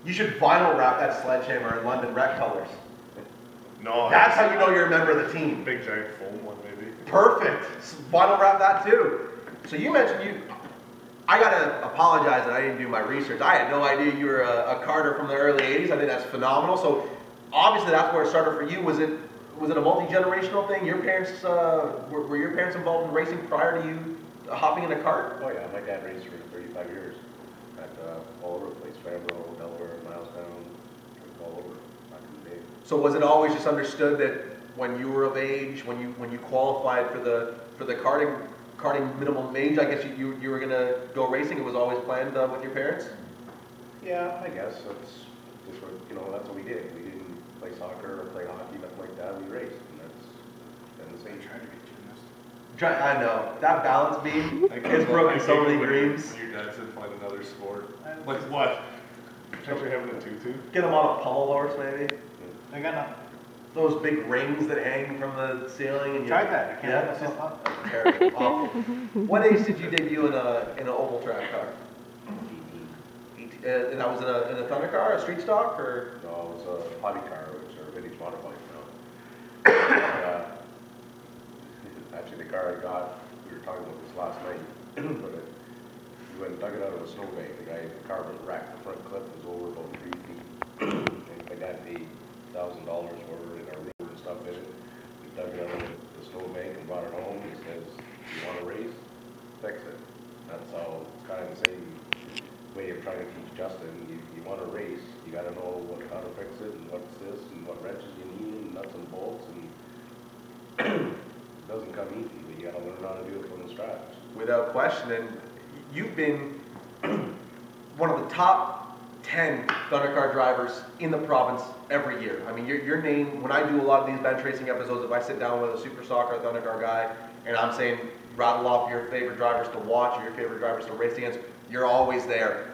You should vinyl wrap that sledgehammer in London Rec colors. No. That's how you know you're a member of the team. Big giant foam one, maybe. Perfect. Vinyl wrap that too. So you mentioned I gotta apologize that I didn't do my research. I had no idea you were a karter from the early 80s. I think that's phenomenal. So obviously that's where it started for you. Was it a multi-generational thing? Your parents, were your parents involved in racing prior to you hopping in a cart? Oh yeah, my dad raced for 35 years. All over the place, Flamborough, Delaware, Milestown, all over back in the day. So was it always just understood that when you were of age, when you qualified for the karting karting minimum age? I guess you were gonna go racing. It was always planned with your parents. Yeah, I guess that's just what, you know, that's what we did. We didn't play soccer or play hockey, nothing like that. We raced, and that's been the same. I tried to be a gymnast. I know that balance beam has broken so many dreams. When your dad said find another sport. Like what? Actually having a tutu? Get them on a pommel horse, maybe. I got nothing. Those big rings that hang from the ceiling. And Tried that. I can't yeah, let myself up. that's terrible. Awful. What age did you debut in an oval track car? 18. And that was in a Thunder car, a street stock, or? No, it was a hobby car, which are a vintage motorbike now. Actually, the car I got, we were talking about this last night, but we went and dug it out of a snowbank. The car was wrecked. The front clip was over about 3 feet. And my dad paid $1,000 for it in our road and stuff in it. We dug it out of the snowbank and brought it home. He says, "You want to race? Fix it." That's how, it's kind of the same way of trying to teach Justin. You want to race, you got to know how to fix it and what's this and what wrenches you need and nuts and bolts, and it doesn't come easy, but you got to learn how to do it from the scratch. Without question, and you've been one of the top 10 Thunder car drivers in the province every year. I mean, your name, when I do a lot of these bench racing episodes, if I sit down with a super stock or a Thunder car guy, and I'm saying, rattle off your favorite drivers to watch or your favorite drivers to race against, you're always there.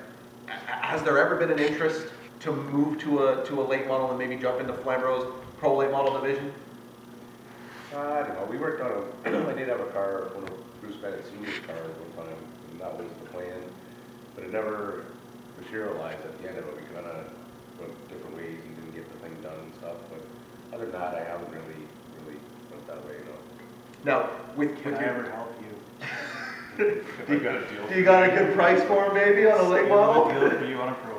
Has there ever been an interest to move to a late model and maybe jump into Flambeau's pro late model division? I don't know. We worked on I did have a car, one of Bruce Bennett Sr.'s cars one time, and that was the plan, but it never materialized at the end of it. We kind of went different ways and didn't get the thing done and stuff, but other than that, I haven't really went that way, no. Now, Can I ever help you? You got a deal. you got a good price for him, maybe, on a late model? Deal for you on a pro.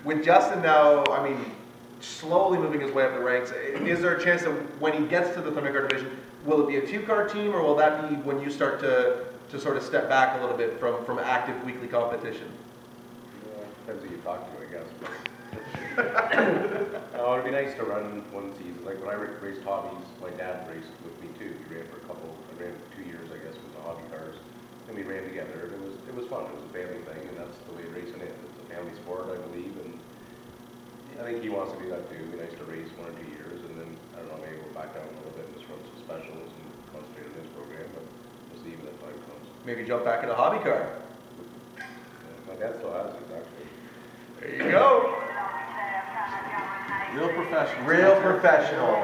With Justin now, I mean, slowly moving his way up the ranks, is there a chance that when he gets to the Thunder car division, will it be a two-car team, or will that be when you start to sort of step back a little bit from active weekly competition? Yeah, depends who you talk to, I guess. No, it'd be nice to run one season. Like when I raced hobbies, my dad raced with me too. He ran for I ran for 2 years, I guess, with the hobby cars. And we ran together, and it was fun. It was a family thing, and that's the way racing is. It's a family sport, I believe, and I think he wants to do that too. It'd be nice to race 1 or 2 years, and then, I don't know, maybe we'll back down a little bit and just run some specials and concentrate on this program, but we'll see when that time comes. Maybe jump back in a hobby car. My dad still has it, actually. There you go. Real professional. Real professional.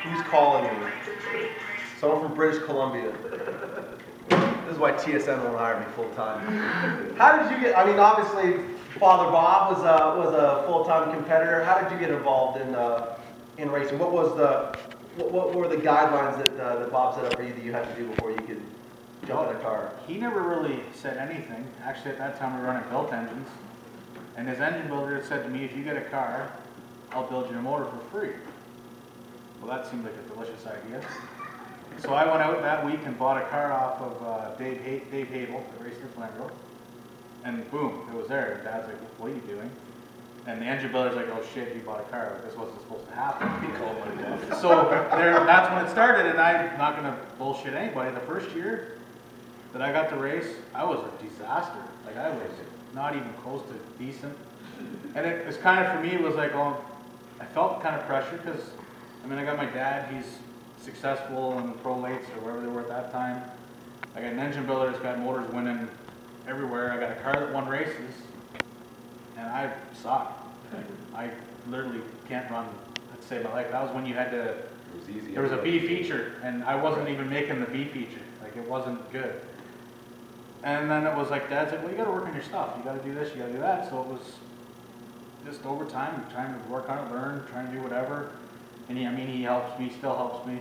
Who's calling me? Someone from British Columbia. This is why TSN won't hire me full time. How did you get? I mean, obviously, Father Bob was a full-time competitor. How did you get involved in racing? What were the guidelines that Bob set up for you that you had to do before you could jump in a car? He never really said anything. Actually, at that time, we were running built engines. And his engine builder said to me, if you get a car, I'll build you a motor for free. Well, that seemed like a delicious idea. So I went out that week and bought a car off of Dave Habel, that raced at Flambeau. And boom, it was there. Dad's like, what are you doing? And the engine builder's like, oh shit, you bought a car. Like, this wasn't supposed to happen. He called my dad. So that's when it started, and I'm not going to bullshit anybody. The first year that I got to race, I was a disaster. Like, I was not even close to decent. And it was kind of, for me, it was like, oh, I felt kind of pressure because, I mean, I got my dad, he's successful in pro lates or wherever they were at that time. I got an engine builder that's got motors winning everywhere. I got a car that won races, and I suck. I literally can't run, I'd say, my life. That was when you had to, It was easy. there was a B feature, and I wasn't even making the B feature. Like, it wasn't good. And then it was like, Dad's like, well, you got to work on your stuff. You got to do this, you got to do that. So it was just over time, trying to work on it, learn, trying to do whatever. And he helps me, still helps me.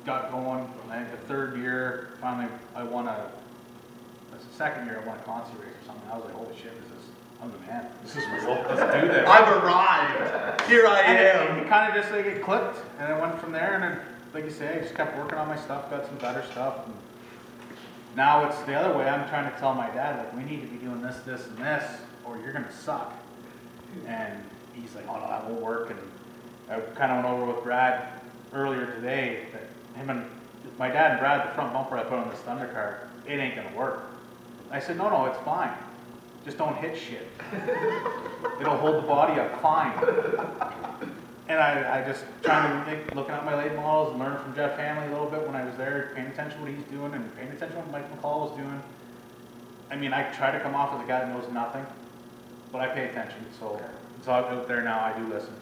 Got going. I think the third year, finally, I won that's the second year I won a consi race or something. I was like, holy shit, I'm the man. This is real. Let's do this. I've arrived. Here I am. It kind of just like it clicked, and it went from there. And then, like you say, I just kept working on my stuff, got some better stuff. And now it's the other way. I'm trying to tell my dad, like, we need to be doing this, this, and this, or you're gonna suck. And he's like, oh no, that won't work. And I kind of went over with Brad earlier today that my dad and Brad, the front bumper I put on this Thunder car, it ain't gonna work. I said, no, it's fine. Just don't hit shit. It'll hold the body up fine. And I just trying to looking at my late models and learn from Jeff Hanley a little bit when I was there, paying attention to what he's doing and paying attention to what Mike McCall was doing. I mean, I try to come off as a guy that knows nothing, but I pay attention. So it's all out there now. I do listen.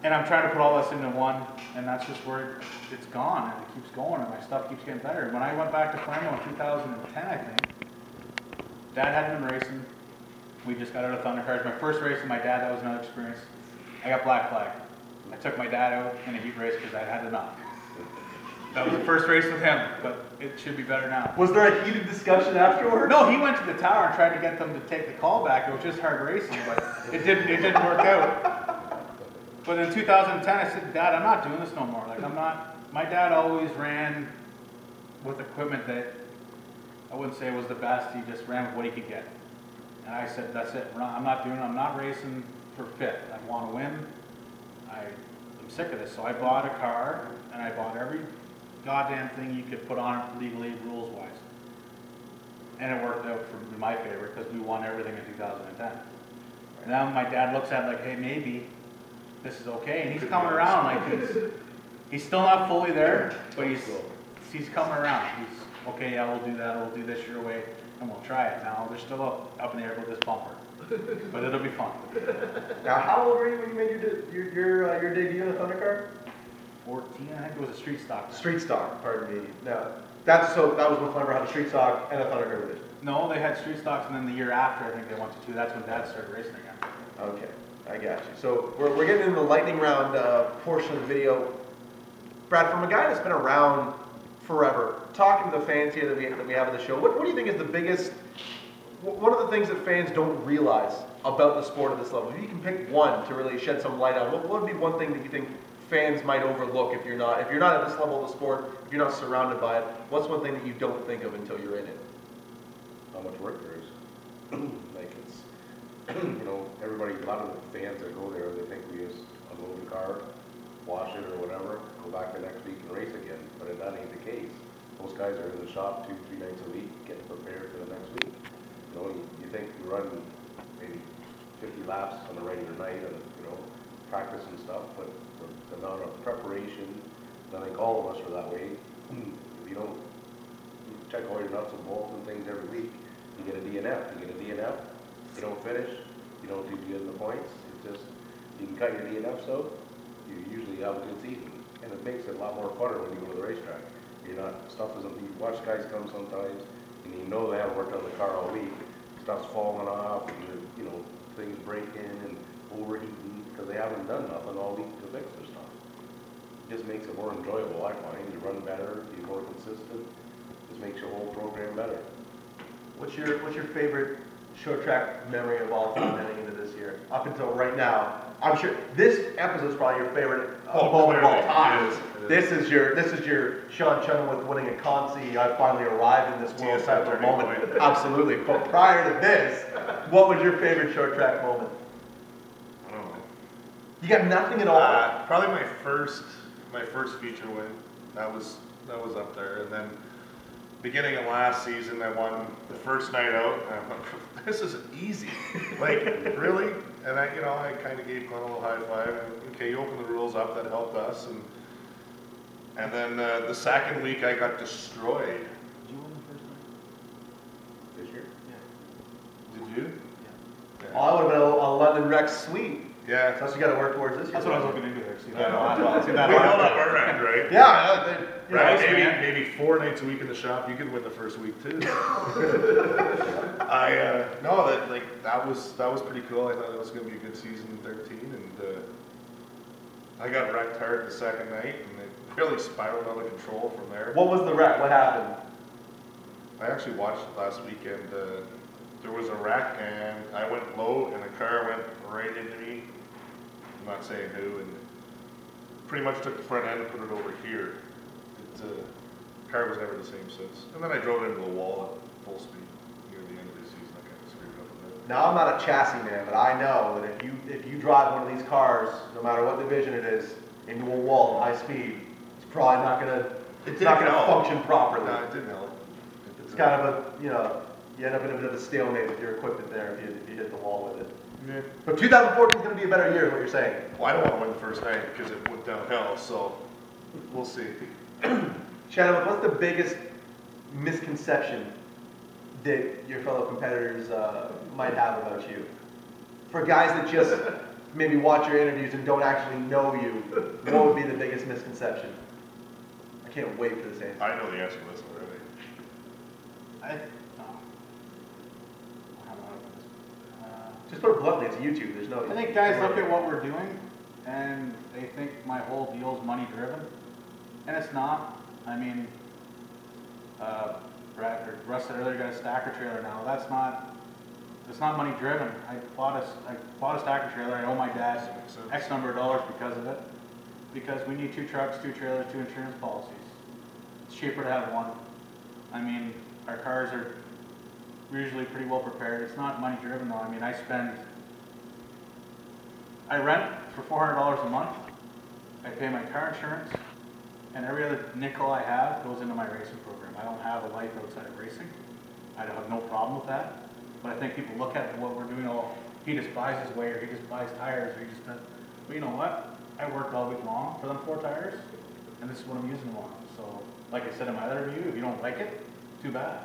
And I'm trying to put all this into one, and that's just where it's gone, and it keeps going, and my stuff keeps getting better. When I went back to Flamingo in 2010, I think, Dad hadn't been racing. We just got out of Thunder cars. My first race with my dad, that was another experience. I got black flag. I took my dad out in a heat race because I had enough. That was the first race with him, but it should be better now. Was there a heated discussion afterwards? No, he went to the tower and tried to get them to take the call back. It was just hard racing, but it didn't work out. But in 2010, I said, Dad, I'm not doing this no more. Like, I'm not. My dad always ran with equipment that I wouldn't say was the best. He just ran with what he could get. And I said, that's it. I'm not racing for fifth. I want to win. I'm sick of this. So I bought a car, and I bought every goddamn thing you could put on it legally, rules-wise. And it worked out in my favor because we won everything in 2010. And now my dad looks at it like, hey, maybe this is okay. And he's coming around like he's still not fully there, but he's coming around. He's, okay, yeah, we'll do that. We'll do this your way, and we'll try it. Now, they're still up in the air with this bumper. But it'll be fun. Now, how old were you when you made your debut in a Thunder car? 14, I think it was a street stock. Street stock, pardon me. Now, that was when Flamingo had a street stock and a Thunder car division. No, they had street stocks, and then the year after, I think they went to two. That's when Dad started racing again. Okay, I got you. So we're getting into the lightning round portion of the video. Brad, from a guy that's been around forever, talking to the fans here that we have at the show, what do you think is the biggest? One of the things that fans don't realize about the sport at this level, if you can pick one to really shed some light on, what would be one thing that you think fans might overlook if you're not at this level of the sport, if you're not surrounded by it? What's one thing that you don't think of until you're in it? How much work there is. Like it's, everybody, a lot of the fans that go there, they think we just unload the car, wash it or whatever, go back the next week and race again. But that ain't the case. Most guys are in the shop 2-3 nights a week, getting prepared for the next week. You think you run maybe 50 laps on the regular night and, practice and stuff, but the amount of preparation, I think all of us are that way. If you don't check all your nuts and bolts and things every week, you get a DNF. You don't finish, you don't do good in the points. It's just, you can cut your DNFs out, you usually have a good season. And it makes it a lot more funner when you go to the racetrack. Stuff isn't, you watch guys come sometimes, and they haven't worked on the car all week. Stuff's falling off, and things breaking and overheating because they haven't done nothing all week to fix their stuff. It just makes it more enjoyable, I find. You run better, be more consistent. Just makes your whole program better. What's your favorite short track memory of all time heading into this year? Up until right now, I'm sure this episode is probably your favorite moment of all time. This is your Shawn Chenoweth winning a Consi. I finally arrived in this world type of moment. Absolutely. But prior to this, what was your favorite short track moment? I don't know. You got nothing at all. Probably my first feature win. That was up there, and then beginning of last season, I won the first night out. And I'm like, this is easy. Like, really? And I kind of gave Glenn a little high five. And, okay, you opened the rules up. That helped us. And then the second week, I got destroyed. Did you win the first night? This year? Yeah. Did you? Yeah. Oh, I would have been a London Rex suite. Yeah. That's what you got to work towards this year. That's what I was looking into there. See We that? held up our end, right? Yeah. Right, maybe 4 nights a week in the shop. You could win the first week too. That was pretty cool. I thought it was going to be a good season in 13, and I got wrecked hard the second night, and it really spiraled out of control from there. What was the wreck? What happened? I actually watched it last weekend. There was a wreck, and I went low, and the car went right into me. I'm not saying who, and pretty much took the front end and put it over here. The car was never the same since. And then I drove it into the wall at full speed near the end of the season. I kind of screwed it up a bit. Now, I'm not a chassis man, but I know that if you drive one of these cars, no matter what division it is, into a wall at high speed, it's probably not gonna, it's didn't not gonna help. function properly. No, it didn't help. It's kind of a, you know, you end up in a bit of a stalemate with your equipment there if you hit the wall with it. Yeah. But 2014 is gonna be a better year, is what you're saying. Well, I don't want to win the first night because it went downhill, so we'll see. Shannon, what's the biggest misconception that your fellow competitors might have about you? For guys that just maybe watch your interviews and don't actually know you, what would be the biggest misconception? I can't wait for this answer. I know the answer to this already. Just put it bluntly, it's YouTube. There's no. I think guys look at what we're doing and they think my whole deal is money driven, and it's not. I mean, Russ said earlier, got a stacker trailer now. It's not money driven. I bought a stacker trailer. I owe my dad X number of dollars because of it. Because we need 2 trucks, 2 trailers, 2 insurance policies. It's cheaper to have one. I mean, our cars are usually pretty well prepared. It's not money driven though. I mean, I rent for $400 a month. I pay my car insurance, and every other nickel I have goes into my racing program. I don't have a life outside of racing. I have no problem with that. But I think people look at what we're doing, oh, he just buys his way, or he just buys tires, or he just does. But you know what? I worked all week long for them 4 tires, and this is what I'm using them on. So, like I said in my other review, if you don't like it, too bad.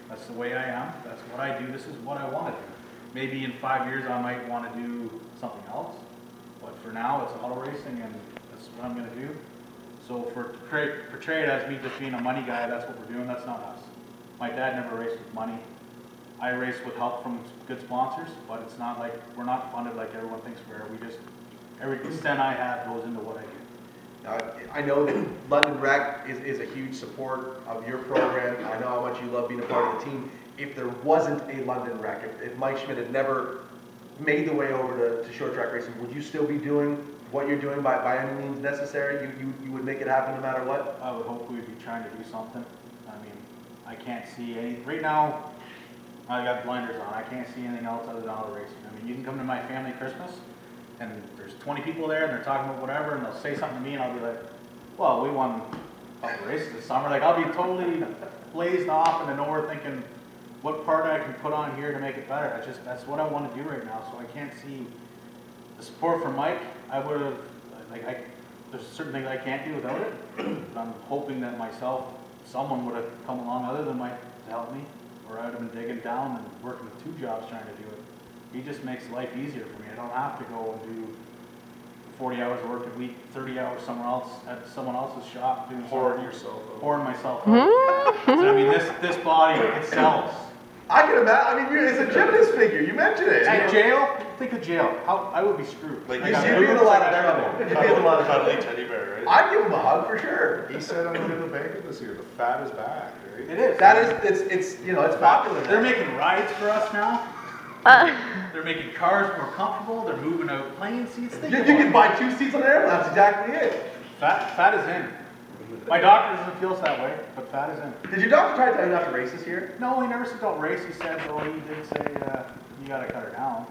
That's the way I am. That's what I do. This is what I want to do. Maybe in 5 years I might want to do something else, but for now it's auto racing, and that's what I'm going to do. So portray it as me just being a money guy, that's what we're doing. That's not us. My dad never raced with money. I race with help from good sponsors, but it's not like we're not funded like everyone thinks we are. We just, every cent I have goes into what I do. I know that London Rec is a huge support of your program. I know how much you love being a part of the team. If there wasn't a London Rec, if Mike Schmidt had never made the way over to short track racing, would you still be doing what you're doing by any means necessary? You would make it happen no matter what? I would hope we'd be trying to do something. I mean, I can't see any, right now, I got blinders on. I can't see anything else other than auto racing. I mean, you can come to my family Christmas, and there's 20 people there, and they're talking about whatever, and they'll say something to me, and I'll be like, well, we won a couple races this summer. Like, I'll be totally blazed off into nowhere thinking what part I can put on here to make it better. That's what I want to do right now, so I can't see the support from Mike. I would have, there's certain things I can't do without it, but I'm hoping that someone would have come along other than Mike to help me, or I would have been digging down and working with 2 jobs trying to do it. He just makes life easier for me. I don't have to go and do 40 hours of work a week, 30 hours somewhere else at someone else's shop doing Pouring yourself out. pouring myself out. So, I mean, this body, it sells. I can imagine. I mean, it's a gymnast figure. You mentioned it. At jail, think of jail. I would be screwed. Like You'd be in a lot of trouble. You'd be in a lot of trouble. Cuddly teddy bear, right? I'd give him a hug for sure. He said on the banquet this year, the fat is back, right? It is. That is, it's you know, it's popular. They're making rides for us now. They're making cars more comfortable. They're moving out plane seats. You can buy 2 seats on an airplane. That's exactly it. Fat is in. My doctor doesn't feel that way, but fat is in. Did your doctor try to tell you not to race this year? No, he never said don't race. He said, oh, he did say you gotta cut her down.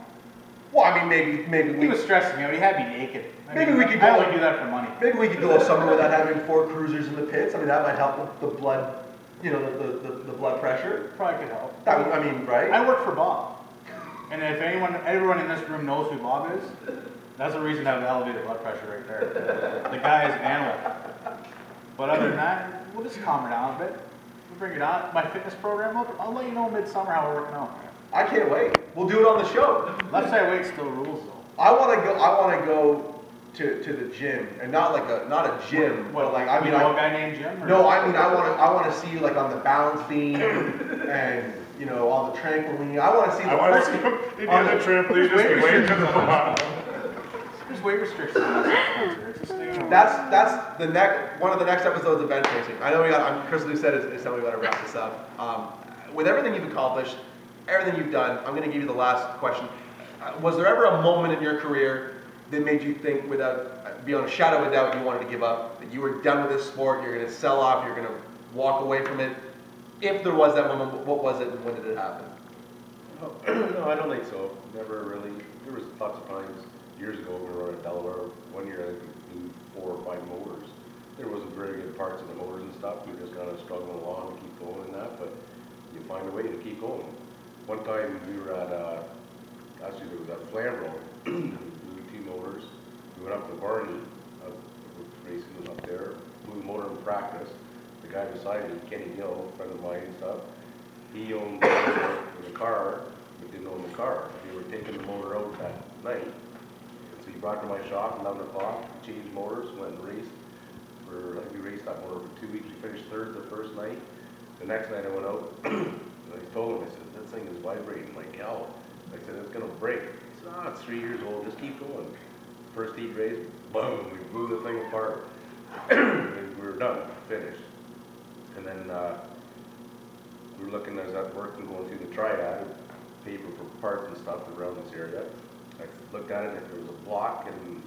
Well, I mean, maybe He we was stressing me out. He had me naked. Maybe we could I go- only do that for money. maybe we could go a summer without having 4 cruisers in the pits. I mean, that might help the blood, you know, the blood pressure. Probably could help. That would, I mean, right? I work for Bob. And if everyone in this room knows who Bob is, that's a reason to have elevated blood pressure right there. The guy is an animal. But other than that, we'll just calm her down a bit. We'll bring it on. My fitness program, I'll let you know midsummer how we're working out. I can't wait. We'll do it on the show. Left side weight still rules though. I want to go to the gym, and not a gym, but like I mean, you know a guy named Jim? Or no, I mean I want to see you like on the balance beam and you know on the trampoline. I want to see. I want to see him on the trampoline, just waiting to the bottom. There's weight restrictions on this sponsor. It's just That's the one of the next episodes of bench racing. I know Chris Lou said it's time we got to wrap this up. With everything you've accomplished, everything you've done, I'm going to give you the last question. Was there ever a moment in your career that made you think, without beyond a shadow of a doubt, you wanted to give up? That you were done with this sport, you're going to sell off, you're going to walk away from it? If there was that moment, what was it, and when did it happen? No, I don't think so. Never really. There was lots of times years ago we were at Delaware. One year I think we flew 4 or 5 motors there wasn't very good parts of the motors and stuff. We were just kind of struggling along to keep going in that, but you find a way to keep going. One time we were at, actually there was at Flamborough, Blue Team Motors. We went up to Barney, racing was up there, blew the motor in practice. The guy beside me, Kenny Gill, a friend of mine and stuff, he owned the car, but didn't own the car. They were taking the motor out that night. So he brought it to my shop at 11 o'clock, changed motors, went and raced. I think we raced that motor for 2 weeks. We finished third the first night. The next night I went out, and I told him, I said, that thing is vibrating like hell. I said, it's going to break. He said, oh, it's 3 years old, just keep going. First heat race, boom, we blew the thing apart. And we were done, finished. And then we were looking, I was at work and going through the triad, paper for parts and stuff around this area. I looked at it, and there was a block and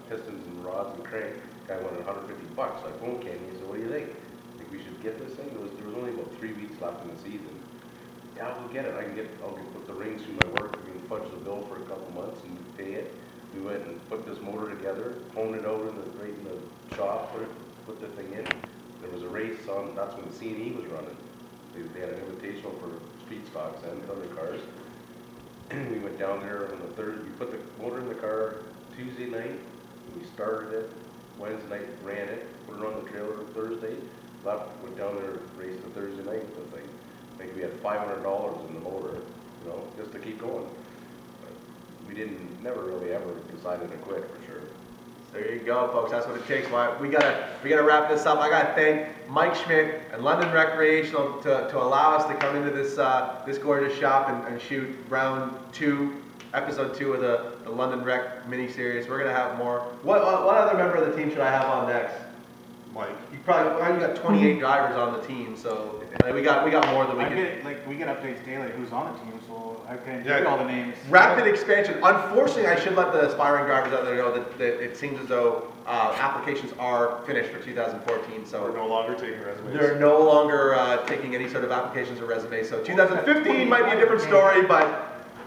pistons and rods and crank. Guy wanted $150. I phoned Kenny and said, what do you think? Think we should get this thing? There was only about 3 weeks left in the season. Yeah, we'll get it. I'll put the rings through my work. We can fudge the bill for a couple months and pay it. We went and put this motor together, honed it out right in the shop, put the thing in. There was a race on, that's when the C&E was running. They had an invitational for street stocks and other cars. We went down there on the Thursday, we put the motor in the car Tuesday night, we started it, Wednesday night ran it, put it on the trailer Thursday, left, went down there, raced the Thursday night with the thing. I think we had $500 in the motor, you know, just to keep going. But we never really ever decided to quit for sure. There you go, folks. That's what it takes. We gotta wrap this up. I gotta thank Mike Schmidt and London Recreational to allow us to come into this this gorgeous shop and shoot round 2, episode 2 of the London Rec mini-series. We're gonna have more. What other member of the team should I have on next? Mike. You got 28 drivers on the team, so like, we got more than we can. We get updates daily who's on the team, so I can't give you all the names. Rapid expansion. Unfortunately, I should let the aspiring drivers out there know that it seems as though applications are finished for 2014. So we're no longer taking resumes. They're no longer taking any sort of applications or resumes. So 2015 might be a different story, but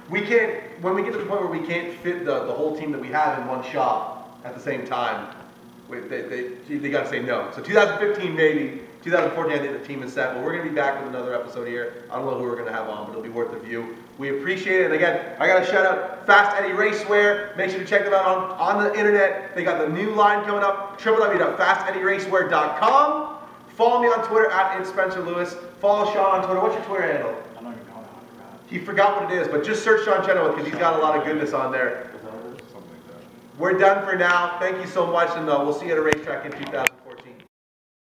we can't. When we get to the point where we can't fit the whole team that we have in one shop at the same time, they got to say no. So 2015 maybe. 2014, I think the team is set, but we're going to be back with another episode here. I don't know who we're going to have on, but it'll be worth the view. We appreciate it. And again, I got to shout out Fast Eddie Racewear. Make sure to check them out on the internet. They got the new line coming up, www.fasteddyracewear.com. Follow me on Twitter @ItSpencerLewis. Follow Shawn on Twitter. What's your Twitter handle? I don't even know how I forgot. He forgot what it is, but just search Shawn Chenoweth because he's got a lot of goodness on there. Something like that. We're done for now. Thank you so much, and we'll see you at a racetrack in 2014.